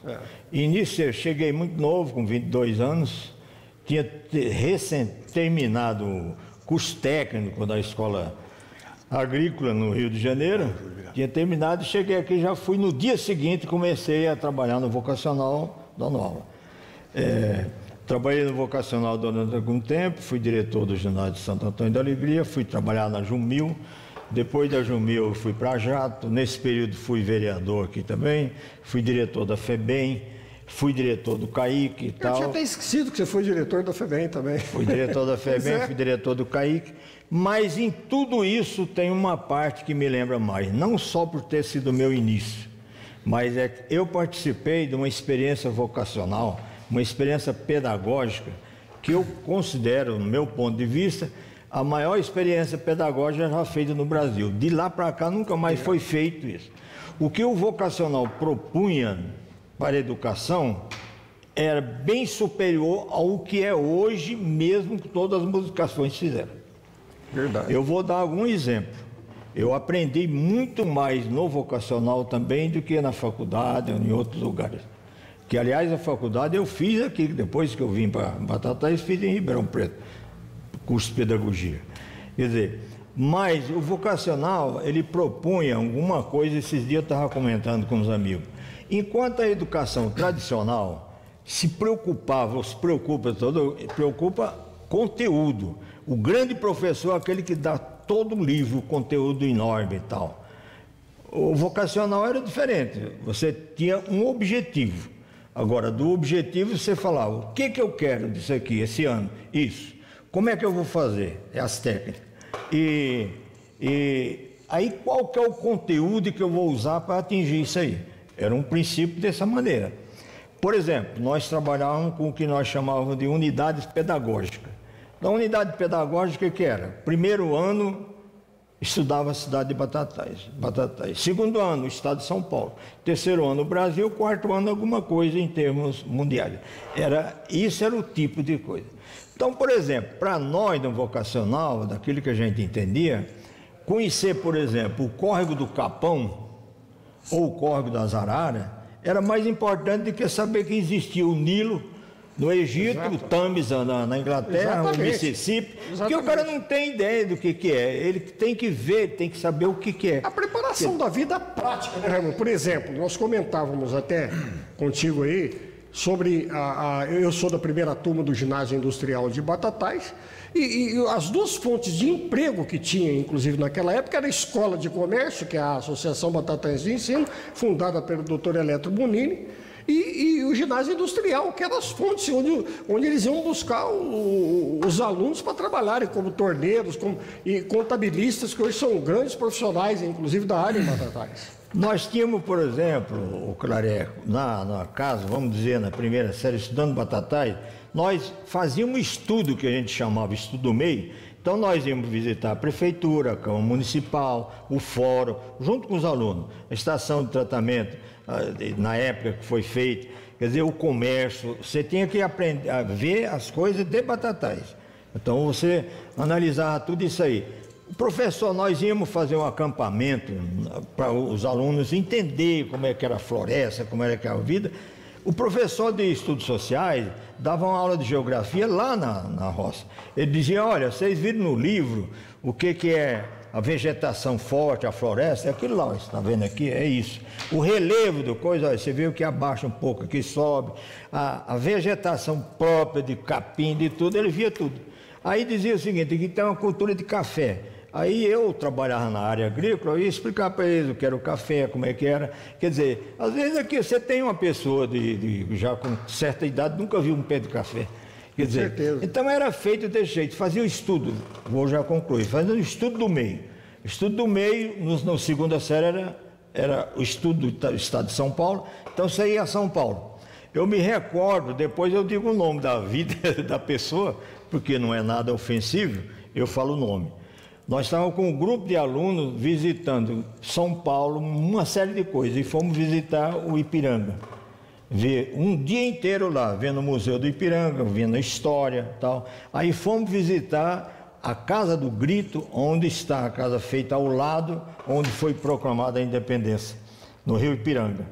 Início, eu cheguei muito novo, com 22 anos. Tinha recém terminado o curso técnico da escola agrícola no Rio de Janeiro. Tinha terminado e cheguei aqui, já fui no dia seguinte, comecei a trabalhar no vocacional da Nova. Trabalhei no vocacional durante algum tempo, fui diretor do ginásio de Santo Antônio da Alegria, fui trabalhar na Jumil, depois da Jumil eu fui para Jato, nesse período fui vereador aqui também, fui diretor da FEBEM, fui diretor do CAIC e tal. Eu tinha até esquecido que você foi diretor da FEBEM também. Fui diretor da FEBEM, fui diretor do CAIC, mas em tudo isso tem uma parte que me lembra mais, não só por ter sido o meu início, mas eu participei de uma experiência vocacional, uma experiência pedagógica que eu considero, no meu ponto de vista, a maior experiência pedagógica já feita no Brasil. De lá para cá nunca mais foi feito isso. O que o vocacional propunha para a educação era bem superior ao que é hoje, mesmo que todas as modificações fizeram. Verdade. Eu vou dar algum exemplo. Eu aprendi muito mais no vocacional também do que na faculdade ou em outros lugares. Que, aliás, a faculdade eu fiz aqui, depois que eu vim para Batatais, fiz em Ribeirão Preto, curso de pedagogia. Quer dizer, mas o vocacional, ele propunha alguma coisa, esses dias eu estava comentando com os amigos. Enquanto a educação tradicional se preocupava, preocupa conteúdo. O grande professor é aquele que dá todo o livro, conteúdo enorme e tal. O vocacional era diferente, você tinha um objetivo. Agora, do objetivo você falava, o que eu quero disso aqui, esse ano? Isso. Como é que eu vou fazer? É as técnicas. E aí qual que é o conteúdo que eu vou usar para atingir isso aí? Era um princípio dessa maneira. Por exemplo, nós trabalhávamos com o que nós chamávamos de unidades pedagógicas. Na unidade pedagógica, que era? Primeiro ano, estudava a cidade de Batatais. Segundo ano, o estado de São Paulo. Terceiro ano, o Brasil. Quarto ano, alguma coisa em termos mundiais. Isso era o tipo de coisa. Então, por exemplo, para nós, no vocacional, daquilo que a gente entendia, conhecer, por exemplo, o córrego do Capão ou o córrego das Araras era mais importante do que saber que existia o Nilo no Egito, o Tâmisa na Inglaterra, o Mississippi, porque o cara não tem ideia do que é, ele tem que ver, tem que saber o que é. A preparação da vida prática, né, Raimundo? Por exemplo, nós comentávamos até contigo aí sobre, eu sou da primeira turma do Ginásio Industrial de Batatais, e as duas fontes de emprego que tinha, inclusive naquela época, era a Escola de Comércio, que é a Associação Batatais de Ensino, fundada pelo Dr. Eletro Bonini, e o ginásio industrial, que eram as fontes onde eles iam buscar os alunos para trabalharem como torneiros e contabilistas, que hoje são grandes profissionais, inclusive da área em Batatais. Nós tínhamos, por exemplo, o Clareco, na casa, vamos dizer, na primeira série, estudando Batatais, nós fazíamos um estudo que a gente chamava estudo do meio. Então nós íamos visitar a prefeitura, a Câmara Municipal, o fórum, junto com os alunos, a estação de tratamento, na época que foi feito, quer dizer, o comércio, você tinha que aprender a ver as coisas de Batatais. Então você analisava tudo isso aí. O professor, nós íamos fazer um acampamento para os alunos entenderem como é que era a floresta, como era que era a vida. O professor de estudos sociais dava uma aula de geografia lá na roça. Ele dizia, olha, vocês viram no livro o que é a vegetação forte, a floresta, é aquilo lá, você está vendo aqui, é isso. O relevo do coisa, olha, você vê o que abaixa um pouco, aqui sobe, a vegetação própria de capim, de tudo, ele via tudo. Aí dizia o seguinte, aqui tem uma cultura de café. Aí eu trabalhava na área agrícola, eu ia explicar para eles o que era o café, como é que era. Quer dizer, às vezes aqui você tem uma pessoa já com certa idade, nunca viu um pé de café. Quer dizer, certeza. Então era feito desse jeito, fazia o estudo, vou já concluir, fazia o estudo do meio. O estudo do meio, na segunda série, era o estudo do estado de São Paulo, então você ia a São Paulo. Eu me recordo, depois eu digo o nome da vida da pessoa, porque não é nada ofensivo, eu falo o nome. Nós estávamos com um grupo de alunos visitando São Paulo, uma série de coisas, e fomos visitar o Ipiranga. Ver um dia inteiro lá, vendo o Museu do Ipiranga, vendo a história e tal. Aí fomos visitar a Casa do Grito, onde está a casa feita ao lado, onde foi proclamada a independência, no rio Ipiranga.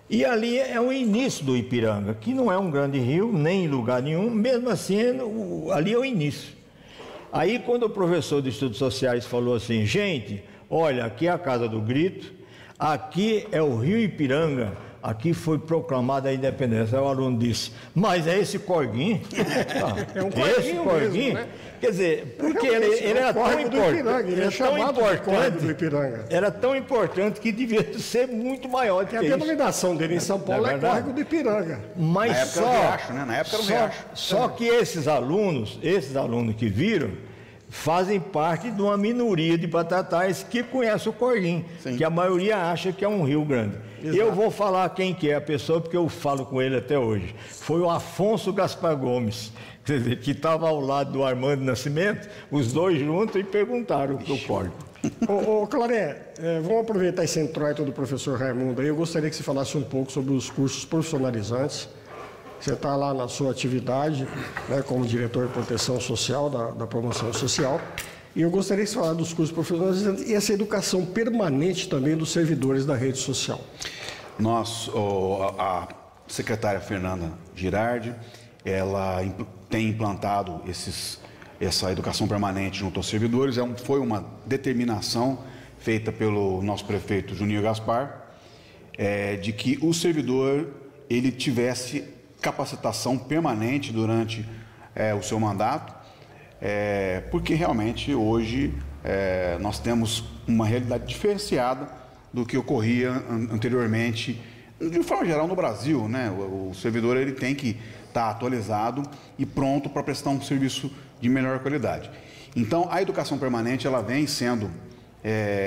E ali é o início do Ipiranga, que não é um grande rio, nem em lugar nenhum, mesmo assim, ali é o início. Aí, quando o professor de Estudos Sociais falou assim, gente, olha, aqui é a Casa do Grito, aqui é o rio Ipiranga, aqui foi proclamada a independência. Aí o aluno disse, mas é esse corguinho? É um corguinho esse corguinho? Mesmo, né? Quer dizer, porque ele era tão importante, ele é tão importante, era tão importante que devia ser muito maior do que isso. A denominação dele em São Paulo é Córrego do Ipiranga. Mas na época era o riacho, né? Na época era o riacho. Só que esses alunos que viram, fazem parte de uma minoria de Batatais que conhece o Corguinho, que a maioria acha que é um rio grande. Eu vou falar quem que é a pessoa, porque eu falo com ele até hoje. Foi o Afonso Gaspar Gomes, quer dizer, que estava ao lado do Armando Nascimento, os dois juntos, e perguntaram o código. Ô Claré, vamos aproveitar esse introito do professor Raimundo aí. Eu gostaria que você falasse um pouco sobre os cursos profissionalizantes. Você está lá na sua atividade, né, como diretor de proteção social, da promoção social. E eu gostaria que você falasse dos cursos profissionalizantes e essa educação permanente também dos servidores da rede social. A secretária Fernanda Girardi, ela tem implantado essa educação permanente junto aos servidores. Foi uma determinação feita pelo nosso prefeito Juninho Gaspar, de que o servidor ele tivesse capacitação permanente durante o seu mandato, porque realmente hoje nós temos uma realidade diferenciada do que ocorria anteriormente, de forma geral no Brasil, né? O servidor ele tem que estar atualizado e pronto para prestar um serviço de melhor qualidade. Então, a educação permanente ela vem sendo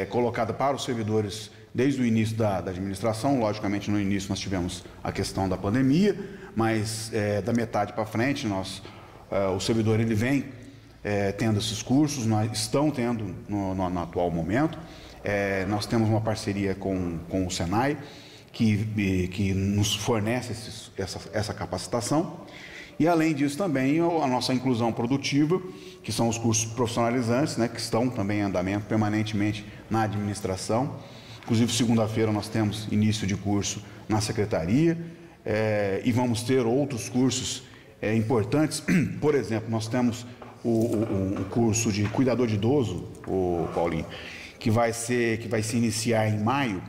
colocada para os servidores desde o início da administração. Logicamente, no início nós tivemos a questão da pandemia, mas da metade para frente, o servidor ele vem tendo esses cursos, nós estamos tendo no atual momento. Nós temos uma parceria com o Senai, que nos fornece essa capacitação. E, além disso, também a nossa inclusão produtiva, que são os cursos profissionalizantes, né, que estão também em andamento permanentemente na administração. Inclusive, segunda-feira nós temos início de curso na secretaria e vamos ter outros cursos importantes. Por exemplo, nós temos o curso de cuidador de idoso, o Paulinho, que vai se iniciar em maio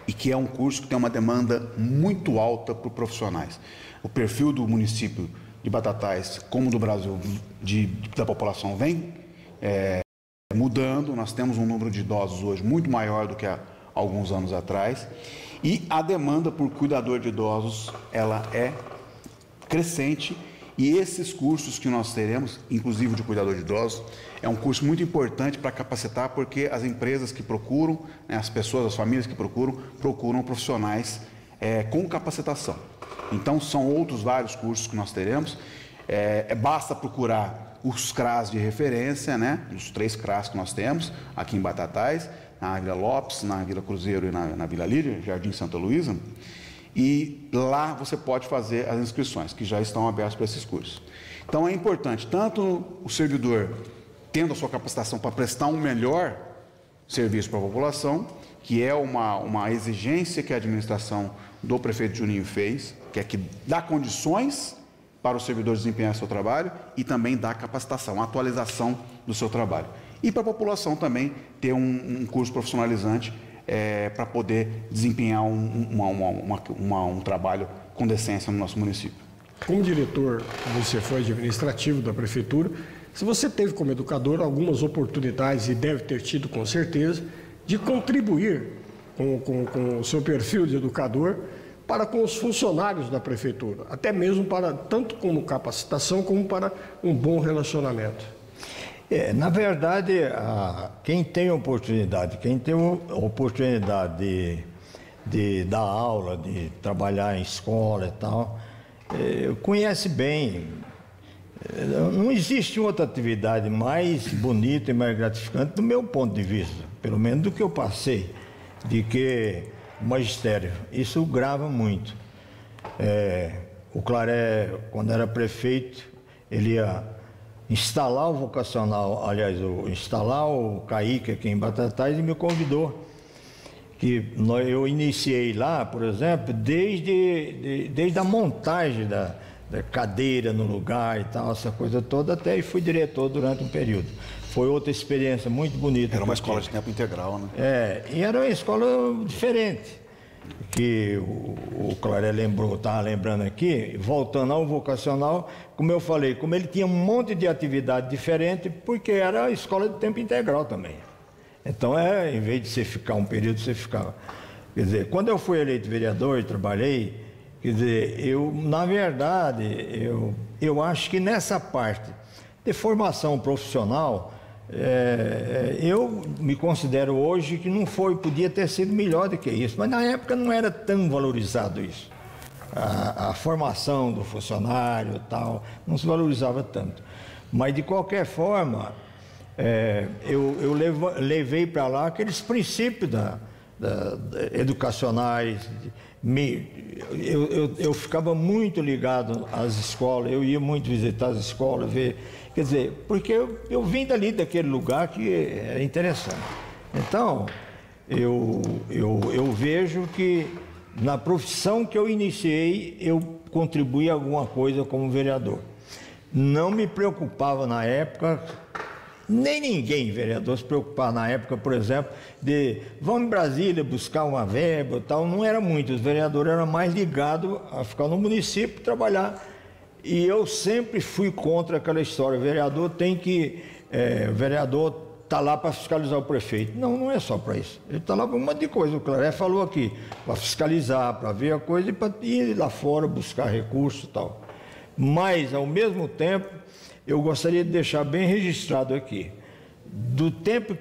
e que é um curso que tem uma demanda muito alta por profissionais. O perfil do município de Batatais, como do Brasil, da população, vem mudando. Nós temos um número de idosos hoje muito maior do que há alguns anos atrás. E a demanda por cuidador de idosos, ela é crescente. E esses cursos que nós teremos, inclusive de cuidador de idosos, é um curso muito importante para capacitar, porque as empresas que procuram, né, as pessoas, as famílias que procuram profissionais com capacitação. Então, são outros vários cursos que nós teremos. Basta procurar os CRAS de referência, né, os 3 CRAS que nós temos aqui em Batatais, na Vila Lopes, na Vila Cruzeiro e na Vila Lídia, Jardim Santa Luísa. E lá você pode fazer as inscrições, que já estão abertas para esses cursos. Então, é importante, tanto o servidor tendo a sua capacitação para prestar um melhor serviço para a população, que é uma exigência que a administração do prefeito Juninho fez, que é que dá condições para o servidor desempenhar seu trabalho e também dá capacitação, atualização do seu trabalho. E para a população também ter um curso profissionalizante para poder desempenhar um trabalho com decência no nosso município. Como diretor, você foi administrativo da prefeitura, se você teve como educador algumas oportunidades, e deve ter tido com certeza, de contribuir com o seu perfil de educador para com os funcionários da prefeitura, até mesmo para tanto como capacitação como para um bom relacionamento. Na verdade, quem tem oportunidade de dar aula, de trabalhar em escola e tal, conhece bem. Não existe outra atividade mais bonita e mais gratificante, do meu ponto de vista, pelo menos do que eu passei, de que o magistério. Isso grava muito. O Claré, quando era prefeito, ele ia instalar o vocacional, aliás, instalar o CAIC aqui em Batatais, e me convidou. Eu iniciei lá, por exemplo, desde a montagem da cadeira no lugar e tal, essa coisa toda, até e fui diretor durante um período. Foi outra experiência muito bonita. Era uma escola de tempo integral, né? E era uma escola diferente, que o Claré estava lembrando aqui, voltando ao vocacional, como eu falei, como ele tinha um monte de atividade diferente, porque era a escola de tempo integral também. Então, em vez de você ficar um período, você ficava. Quer dizer, quando eu fui eleito vereador e trabalhei, quer dizer, na verdade, eu acho que nessa parte de formação profissional, Eu me considero hoje que não podia ter sido melhor do que isso, mas na época não era tão valorizado isso. A formação do funcionário e tal, não se valorizava tanto. Mas de qualquer forma, eu levei para lá aqueles princípios educacionais. Eu ficava muito ligado às escolas, eu ia muito visitar as escolas, ver, quer dizer, porque eu vim dali daquele lugar que é interessante. Então, eu vejo que na profissão que eu iniciei, eu contribuí alguma coisa como vereador. Não me preocupava na época, nem ninguém, vereador, se preocupava na época, por exemplo, de vamos em Brasília buscar uma verba e tal, não era muito. Os vereadores eram mais ligados a ficar no município, trabalhar. E eu sempre fui contra aquela história, o vereador está lá para fiscalizar o prefeito. Não, não é só para isso. Ele está lá para um monte de coisa. O Claré falou aqui, para fiscalizar, para ver a coisa e para ir lá fora buscar recursos e tal. Mas, ao mesmo tempo, eu gostaria de deixar bem registrado aqui, do tempo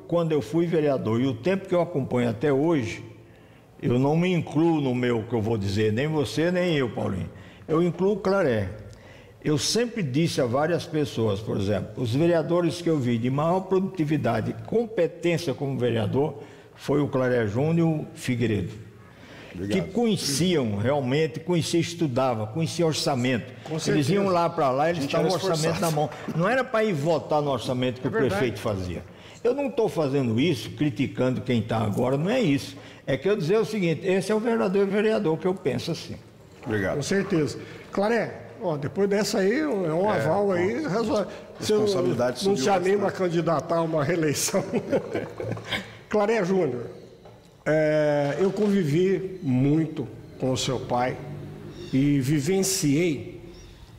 quando eu fui vereador e o tempo que eu acompanho até hoje, eu não me incluo no meu, que eu vou dizer, nem você, nem eu, Paulinho. Eu incluo o Claré. Eu sempre disse a várias pessoas, por exemplo, os vereadores que eu vi de maior produtividade e competência como vereador foi o Claré Júnior e o Figueiredo. Obrigado. Que conheciam realmente, estudavam, conheciam orçamento. Eles iam lá para lá, eles estavam com o orçamento na mão. Não era para ir votar no orçamento que o prefeito fazia. Eu não estou fazendo isso, criticando quem está agora, não é isso. É que eu dizer o seguinte, esse é o verdadeiro vereador que eu penso assim. Obrigado. Com certeza. Claré, depois dessa aí, é um aval aí, responsabilidade não te anima a candidatar a uma reeleição. Claré Júnior, eu convivi muito com o seu pai e vivenciei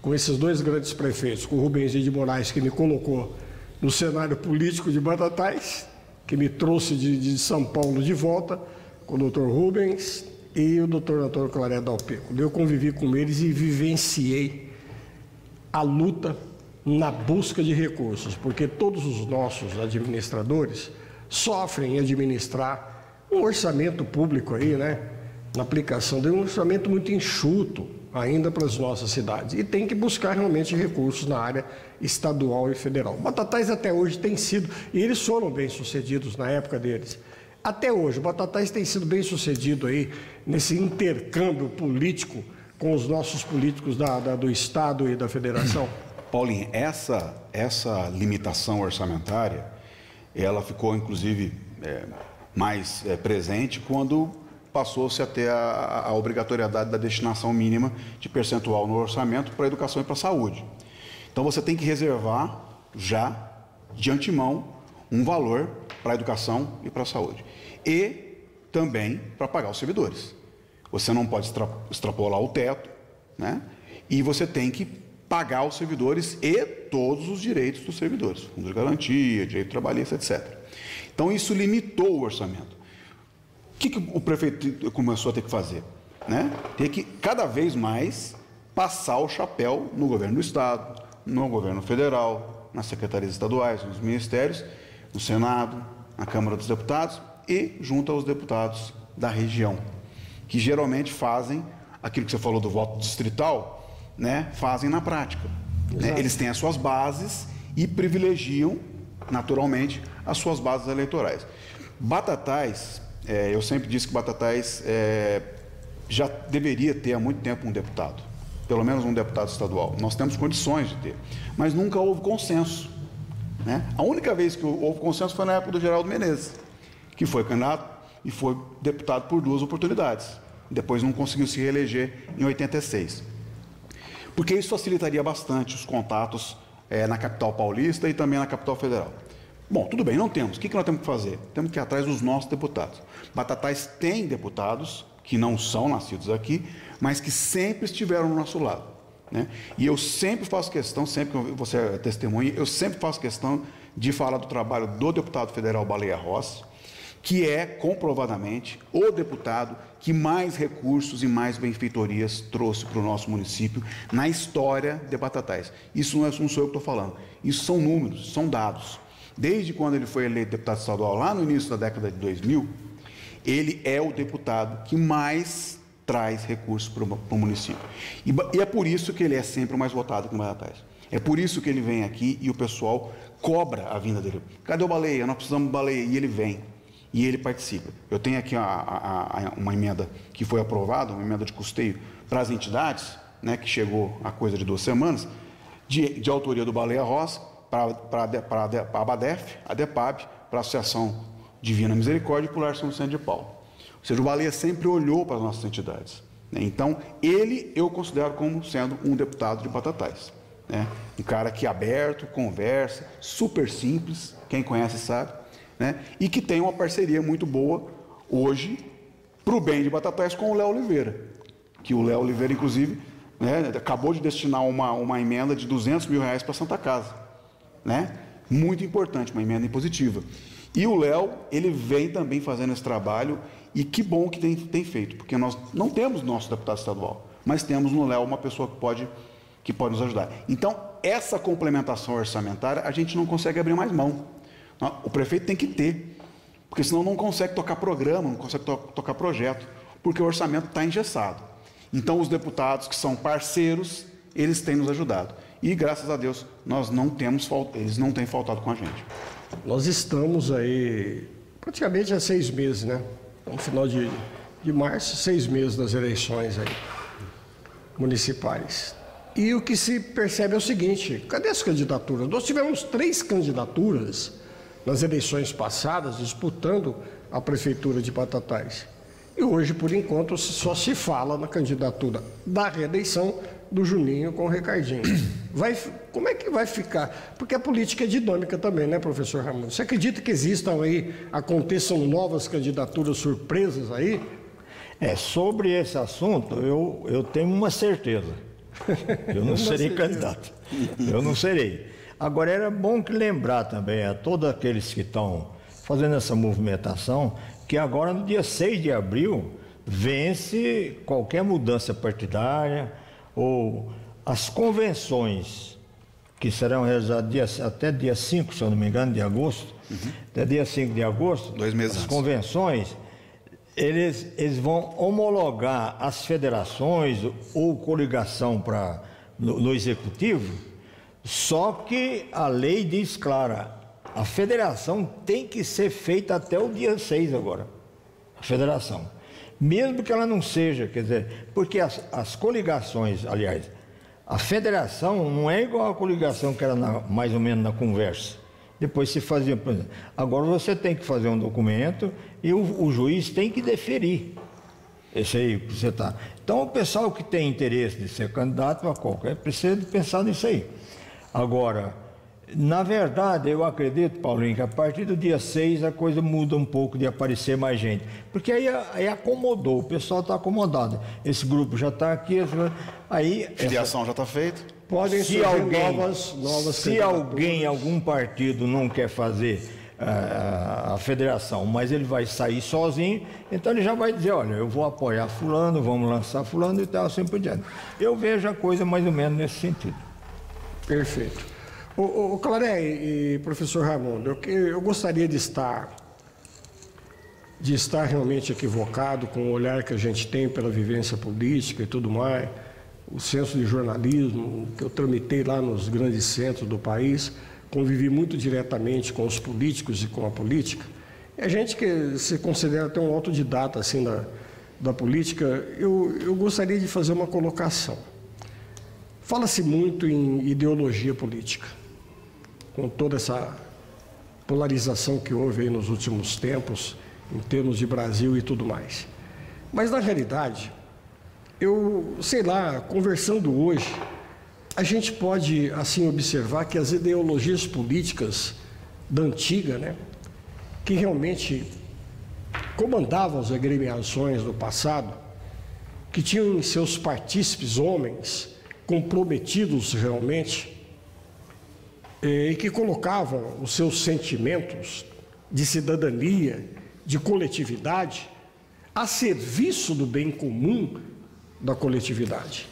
com esses dois grandes prefeitos, com o Rubens de Moraes, que me colocou no cenário político de Batatais, que me trouxe de São Paulo de volta, com o doutor Rubens e o doutor Antônio Claré Dalpeco. Eu convivi com eles e vivenciei a luta na busca de recursos, porque todos os nossos administradores sofrem em administrar um orçamento público aí, né? Na aplicação de um orçamento muito enxuto ainda para as nossas cidades. E tem que buscar realmente recursos na área estadual e federal. Batatais até hoje tem sido, e eles foram bem-sucedidos na época deles. Até hoje, o Batatais tem sido bem-sucedido aí nesse intercâmbio político com os nossos políticos do Estado e da Federação. Paulinho, essa limitação orçamentária, ela ficou, inclusive, mais presente quando passou-se a ter a obrigatoriedade da destinação mínima de percentual no orçamento para a educação e para a saúde. Então, você tem que reservar já, de antemão, um valor para a educação e para a saúde. E também para pagar os servidores. Você não pode extrapolar o teto, né? E você tem que pagar os servidores e todos os direitos dos servidores. Fundo de garantia, direito trabalhista, etc. Então, isso limitou o orçamento. O que o prefeito começou a ter que fazer? Né? Ter que, cada vez mais, passar o chapéu no governo do Estado, no governo federal, nas secretarias estaduais, nos ministérios, no Senado, na Câmara dos Deputados e junto aos deputados da região, que geralmente fazem aquilo que você falou do voto distrital, né? Fazem na prática. Né? Eles têm as suas bases e privilegiam, naturalmente, as suas bases eleitorais. Batatais, eu sempre disse que Batatais já deveria ter há muito tempo um deputado, pelo menos um deputado estadual. Nós temos condições de ter, mas nunca houve consenso. Né? A única vez que houve consenso foi na época do Geraldo Menezes, que foi candidato e foi deputado por 2 oportunidades. Depois não conseguiu se reeleger em 86. Porque isso facilitaria bastante os contatos na capital paulista e também na capital federal. Bom, tudo bem, não temos. O que nós temos que fazer? Temos que ir atrás dos nossos deputados. Batatais tem deputados que não são nascidos aqui, mas que sempre estiveram do nosso lado. Né? E eu sempre faço questão, sempre que você é testemunha, eu sempre faço questão de falar do trabalho do deputado federal Baleia Rossi, que é, comprovadamente, o deputado que mais recursos e mais benfeitorias trouxe para o nosso município na história de Batatais. Isso não sou eu que estou falando, isso são números, são dados. desde quando ele foi eleito deputado estadual lá no início da década de 2000, ele é o deputado que mais traz recursos para o município. E é por isso que ele é sempre o mais votado aqui no Batatais. É por isso que ele vem aqui e o pessoal cobra a vinda dele. Cadê o Baleia? Nós precisamos do Baleia. E ele vem. E ele participa. Eu tenho aqui uma emenda que foi aprovada, uma emenda de custeio para as entidades, né, que chegou a coisa de 2 semanas, de autoria do Baleia Roça, para a ABADEF, a DEPAB, para a Associação Divina Misericórdia e para o Lar São Vicente de Paulo. Ou seja, o Baleia sempre olhou para as nossas entidades, né? Então, ele eu considero como sendo um deputado de Batatais, né? Um cara que é aberto, conversa, super simples, quem conhece sabe, né? E que tem uma parceria muito boa hoje para o bem de Batatais com o Léo Oliveira, que o Léo Oliveira, inclusive, né, acabou de destinar uma emenda de R$200 mil para a Santa Casa, né? Muito importante, uma emenda impositiva. E o Léo, ele vem também fazendo esse trabalho, e que bom que tem feito, porque nós não temos nosso deputado estadual, mas temos no Léo uma pessoa que pode nos ajudar. Então, essa complementação orçamentária, a gente não consegue abrir mais mão. O prefeito tem que ter, porque senão não consegue tocar programa, não consegue tocar projeto, porque o orçamento está engessado. Então, os deputados que são parceiros, eles têm nos ajudado. E, graças a Deus, eles não têm faltado com a gente. Nós estamos aí praticamente há 6 meses, né? No final de março, 6 meses das eleições aí, municipais. E o que se percebe é o seguinte: cadê as candidaturas? Nós tivemos 3 candidaturas nas eleições passadas disputando a prefeitura de Batatais. E hoje, por enquanto, só se fala na candidatura da reeleição do Juninho com o Ricardinho. Como é que vai ficar? Porque a política é dinâmica também, né, professor Raimundo? Você acredita que aconteçam novas candidaturas surpresas aí? Sobre esse assunto, eu tenho uma certeza. Eu não serei candidato. Eu não serei. Agora, era bom que lembrar também a todos aqueles que estão fazendo essa movimentação, que agora, no dia 6 de abril, vence qualquer mudança partidária ou as convenções que serão realizadas até dia 5, se eu não me engano, de agosto, até dia 5 de agosto, 2 meses as antes. Convenções, eles vão homologar as federações ou coligação no executivo, só que a lei diz clara, a federação tem que ser feita até o dia 6 agora, a federação. Mesmo que ela não seja, quer dizer, porque as coligações, aliás, a federação não é igual a coligação que era mais ou menos na conversa. Depois se fazia, por exemplo, agora você tem que fazer um documento e o juiz tem que deferir. Esse aí que você está. Então o pessoal que tem interesse de ser candidato a qualquer, precisa pensar nisso aí. Agora, na verdade, eu acredito, Paulinho, que a partir do dia 6 a coisa muda um pouco de aparecer mais gente. Porque aí acomodou, o pessoal está acomodado. Esse grupo já está aqui, aí... Filiação já está feita. Podem surgir novas se alguém, algum partido não quer fazer a federação, mas ele vai sair sozinho, então ele já vai dizer, olha, eu vou apoiar fulano, vamos lançar fulano e tal, assim por diante. Eu vejo a coisa mais ou menos nesse sentido. Perfeito. O Claré e professor Raimundo, eu gostaria de estar realmente equivocado com o olhar que a gente tem pela vivência política e tudo mais, o senso de jornalismo que eu tramitei lá nos grandes centros do país, convivi muito diretamente com os políticos e com a política. E a gente que se considera até um autodidata assim da política, eu gostaria de fazer uma colocação. Fala-se muito em ideologia política, com toda essa polarização que houve aí nos últimos tempos, em termos de Brasil e tudo mais. Mas, na realidade, conversando hoje, a gente pode, assim, observar que as ideologias políticas da antiga, né, que realmente comandavam as agremiações do passado, que tinham em seus partícipes homens comprometidos realmente, e que colocavam os seus sentimentos de cidadania, de coletividade, a serviço do bem comum da coletividade.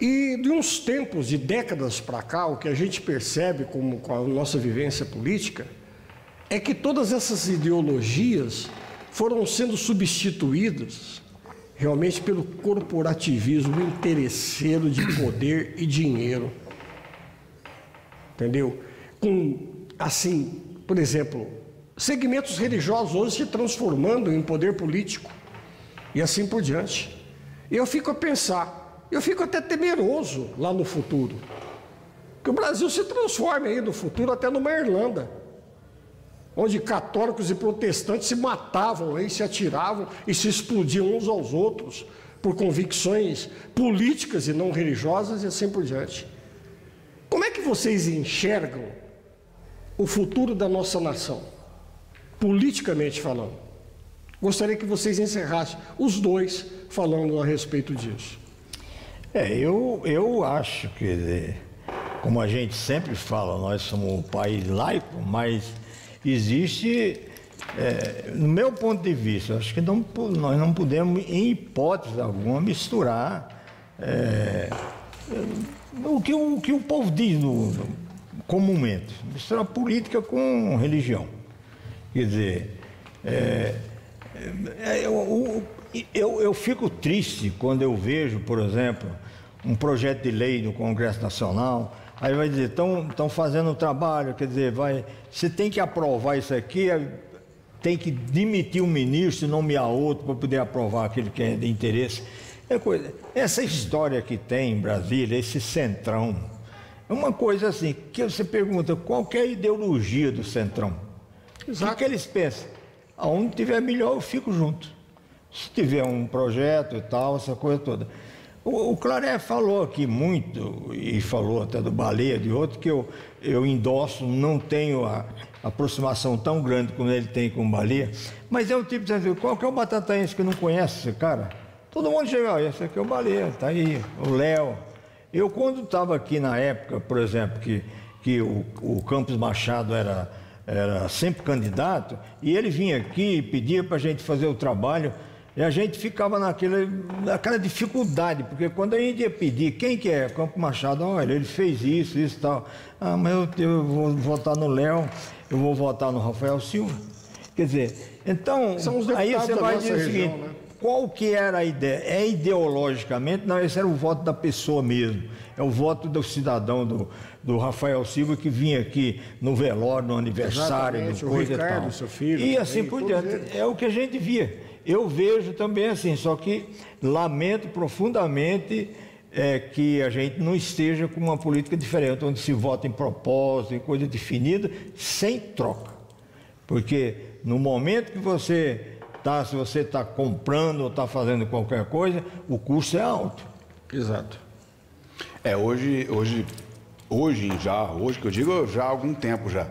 E de uns tempos, de décadas para cá, o que a gente percebe com a nossa vivência política é que todas essas ideologias foram sendo substituídas realmente pelo corporativismo interesseiro de poder e dinheiro. Entendeu? Assim, por exemplo, segmentos religiosos hoje se transformando em poder político e assim por diante. Eu fico a pensar, eu fico até temeroso lá no futuro, que o Brasil se transforme aí no futuro até numa Irlanda, onde católicos e protestantes se matavam aí, se atiravam e se explodiam uns aos outros por convicções políticas e não religiosas e assim por diante. Como é que vocês enxergam o futuro da nossa nação, politicamente falando? Gostaria que vocês encerrassem, os dois, falando a respeito disso. Eu acho que, como a gente sempre fala, nós somos um país laico, mas existe, no meu ponto de vista, acho que nós não podemos, em hipótese alguma, misturar o que o povo diz comumente, misturar política com religião. Quer dizer, eu fico triste quando eu vejo, por exemplo, um projeto de lei no Congresso Nacional, aí vai dizer, estão fazendo um trabalho, quer dizer, você tem que aprovar isso aqui, tem que demitir um ministro e nomear outro para poder aprovar aquele que é de interesse. Essa história que tem em Brasília, esse centrão, é uma coisa assim, que você pergunta, qual que é a ideologia do centrão? Exato. O que eles pensam? Aonde tiver melhor, eu fico junto. Se tiver um projeto e tal, essa coisa toda. O Claré falou aqui muito, e falou até do Baleia, de outro, que eu endosso, não tenho a aproximação tão grande como ele tem com o Baleia, mas é o tipo de desafio. Qual que é o batataense que não conhece esse cara? Todo mundo chega, olha, esse aqui é o Baleia, tá aí, o Léo. Eu, quando estava aqui na época, por exemplo, que o Campos Machado era sempre candidato, e ele vinha aqui e pedia para a gente fazer o trabalho, e a gente ficava naquela dificuldade, porque quando a gente ia pedir, quem que é? Campos Machado, olha, ele fez isso e tal. Ah, mas eu vou votar no Léo, eu vou votar no Rafael Silva. Quer dizer, então, aí você vai dizer o seguinte, né? Qual que era a ideia? Ideologicamente, não, esse era o voto da pessoa mesmo. É o voto do cidadão, do Rafael Silva, que vinha aqui no velório, no aniversário, do coisa Ricardo, e tal. Seu filho, e assim por diante. É o que a gente via. Eu vejo também assim, só que lamento profundamente que a gente não esteja com uma política diferente, onde se vota em propósito, em coisa definida, sem troca. Porque no momento que se você está comprando ou está fazendo qualquer coisa, o custo é alto. Exato. Hoje que eu digo já há algum tempo já,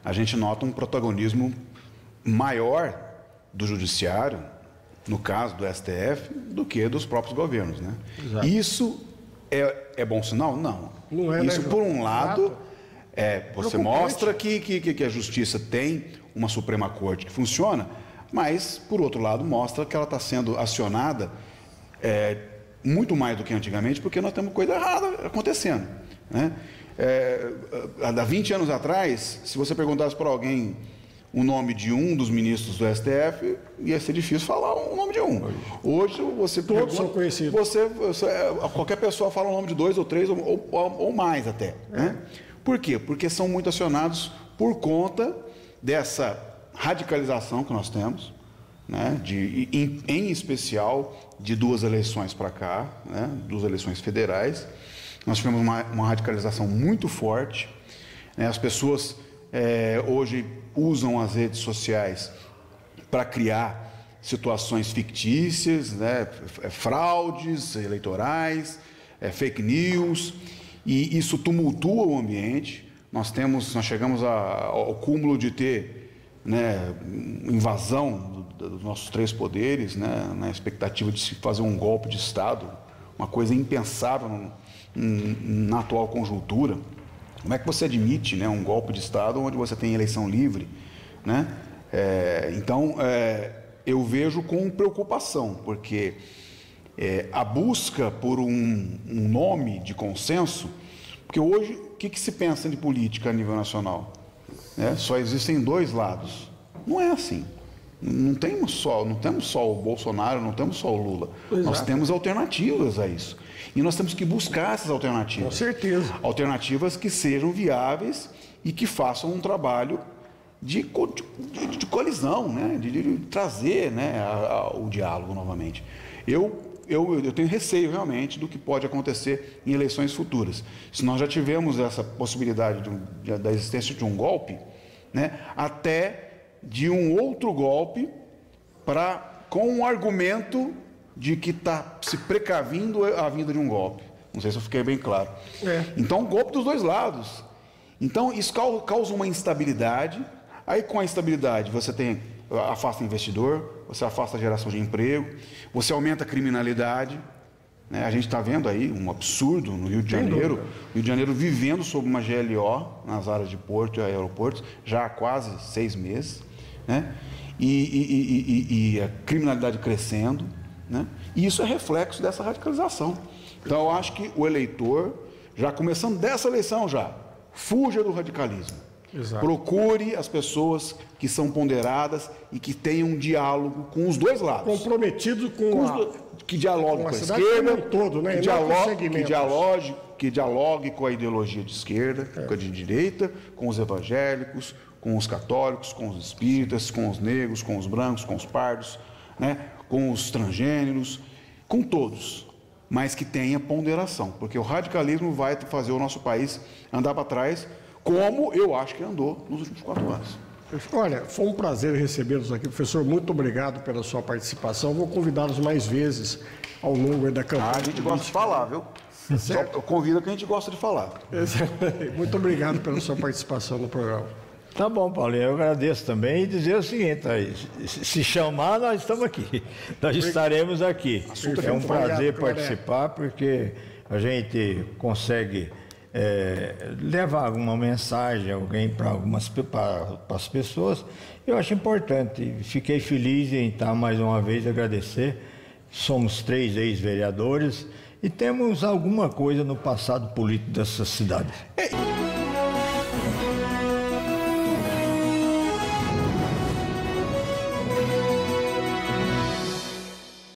a gente nota um protagonismo maior do judiciário, no caso do STF, do que dos próprios governos, né? Exato. Isso é bom sinal? Não. Não é, isso, né, por um lado, você mostra que a justiça tem uma Suprema Corte que funciona, mas, por outro lado, mostra que ela está sendo acionada muito mais do que antigamente, porque nós temos coisa errada acontecendo, né? Há 20 anos atrás, se você perguntasse para alguém o nome de um dos ministros do STF, ia ser difícil falar o nome de um. Hoje você todos são conhecidos. Qualquer pessoa fala o nome de 2 ou 3 ou mais até. Né? Por quê? Porque são muito acionados por conta dessa radicalização que nós temos, né? Em especial de 2 eleições para cá, né? 2 eleições federais. Nós tivemos uma radicalização muito forte, né? As pessoas hoje usam as redes sociais para criar situações fictícias, né? Fraudes eleitorais, fake news, e isso tumultua o ambiente. Nós chegamos ao cúmulo de ter, né, invasão dos nossos 3 poderes, né, na expectativa de se fazer um golpe de Estado, uma coisa impensável na atual conjuntura. Como é que você admite, né, um golpe de Estado onde você tem eleição livre, né? Então, eu vejo com preocupação, porque a busca por um nome de consenso, porque hoje, o que se pensa de política a nível nacional? Só existem dois lados. Não é assim. Não temos só o Bolsonaro, não temos só o Lula. Exato. Nós temos alternativas a isso. E nós temos que buscar essas alternativas. Com certeza. Alternativas que sejam viáveis e que façam um trabalho de colisão, né? de trazer, né, o diálogo novamente. Eu tenho receio realmente do que pode acontecer em eleições futuras. Se nós já tivemos essa possibilidade da existência de um golpe, né, até de um outro golpe com um argumento de que está se precavindo a vinda de um golpe. Não sei se eu fiquei bem claro. Então, golpe dos dois lados. Então, isso causa uma instabilidade. Aí, com a instabilidade, você afasta investidor, você afasta a geração de emprego, você aumenta a criminalidade. Né? A gente está vendo aí um absurdo no Rio de Janeiro. Rio de Janeiro vivendo sob uma GLO nas áreas de porto e aeroportos já há quase 6 meses. Né? E a criminalidade crescendo. Né? E isso é reflexo dessa radicalização. Então, eu acho que o eleitor, já começando dessa eleição fuja do radicalismo. Exato. Procure as pessoas que são ponderadas e que tenham um diálogo com os dois lados. Comprometido que dialogue com a esquerda, todo, né? que dialogue com a ideologia de esquerda, com a de direita, com os evangélicos, com os católicos, com os espíritas, com os negros, com os brancos, com os pardos, né? Com os transgêneros, com todos, mas que tenha ponderação, porque o radicalismo vai fazer o nosso país andar para trás, como eu acho que andou nos últimos 4 anos. Olha, foi um prazer recebê-los aqui, professor. Muito obrigado pela sua participação. Vou convidá-los mais vezes ao longo da campanha. A gente gosta de falar, viu? Só convida que a gente gosta de falar. Muito obrigado pela sua participação no programa. Tá bom, Paulinho, eu agradeço também e dizer o seguinte, se chamar, nós estamos aqui, nós estaremos aqui. É um prazer participar, porque a gente consegue levar alguma mensagem, alguém para as pessoas. Eu acho importante, fiquei feliz em estar mais uma vez agradecer. Somos 3 ex-vereadores e temos alguma coisa no passado político dessa cidade.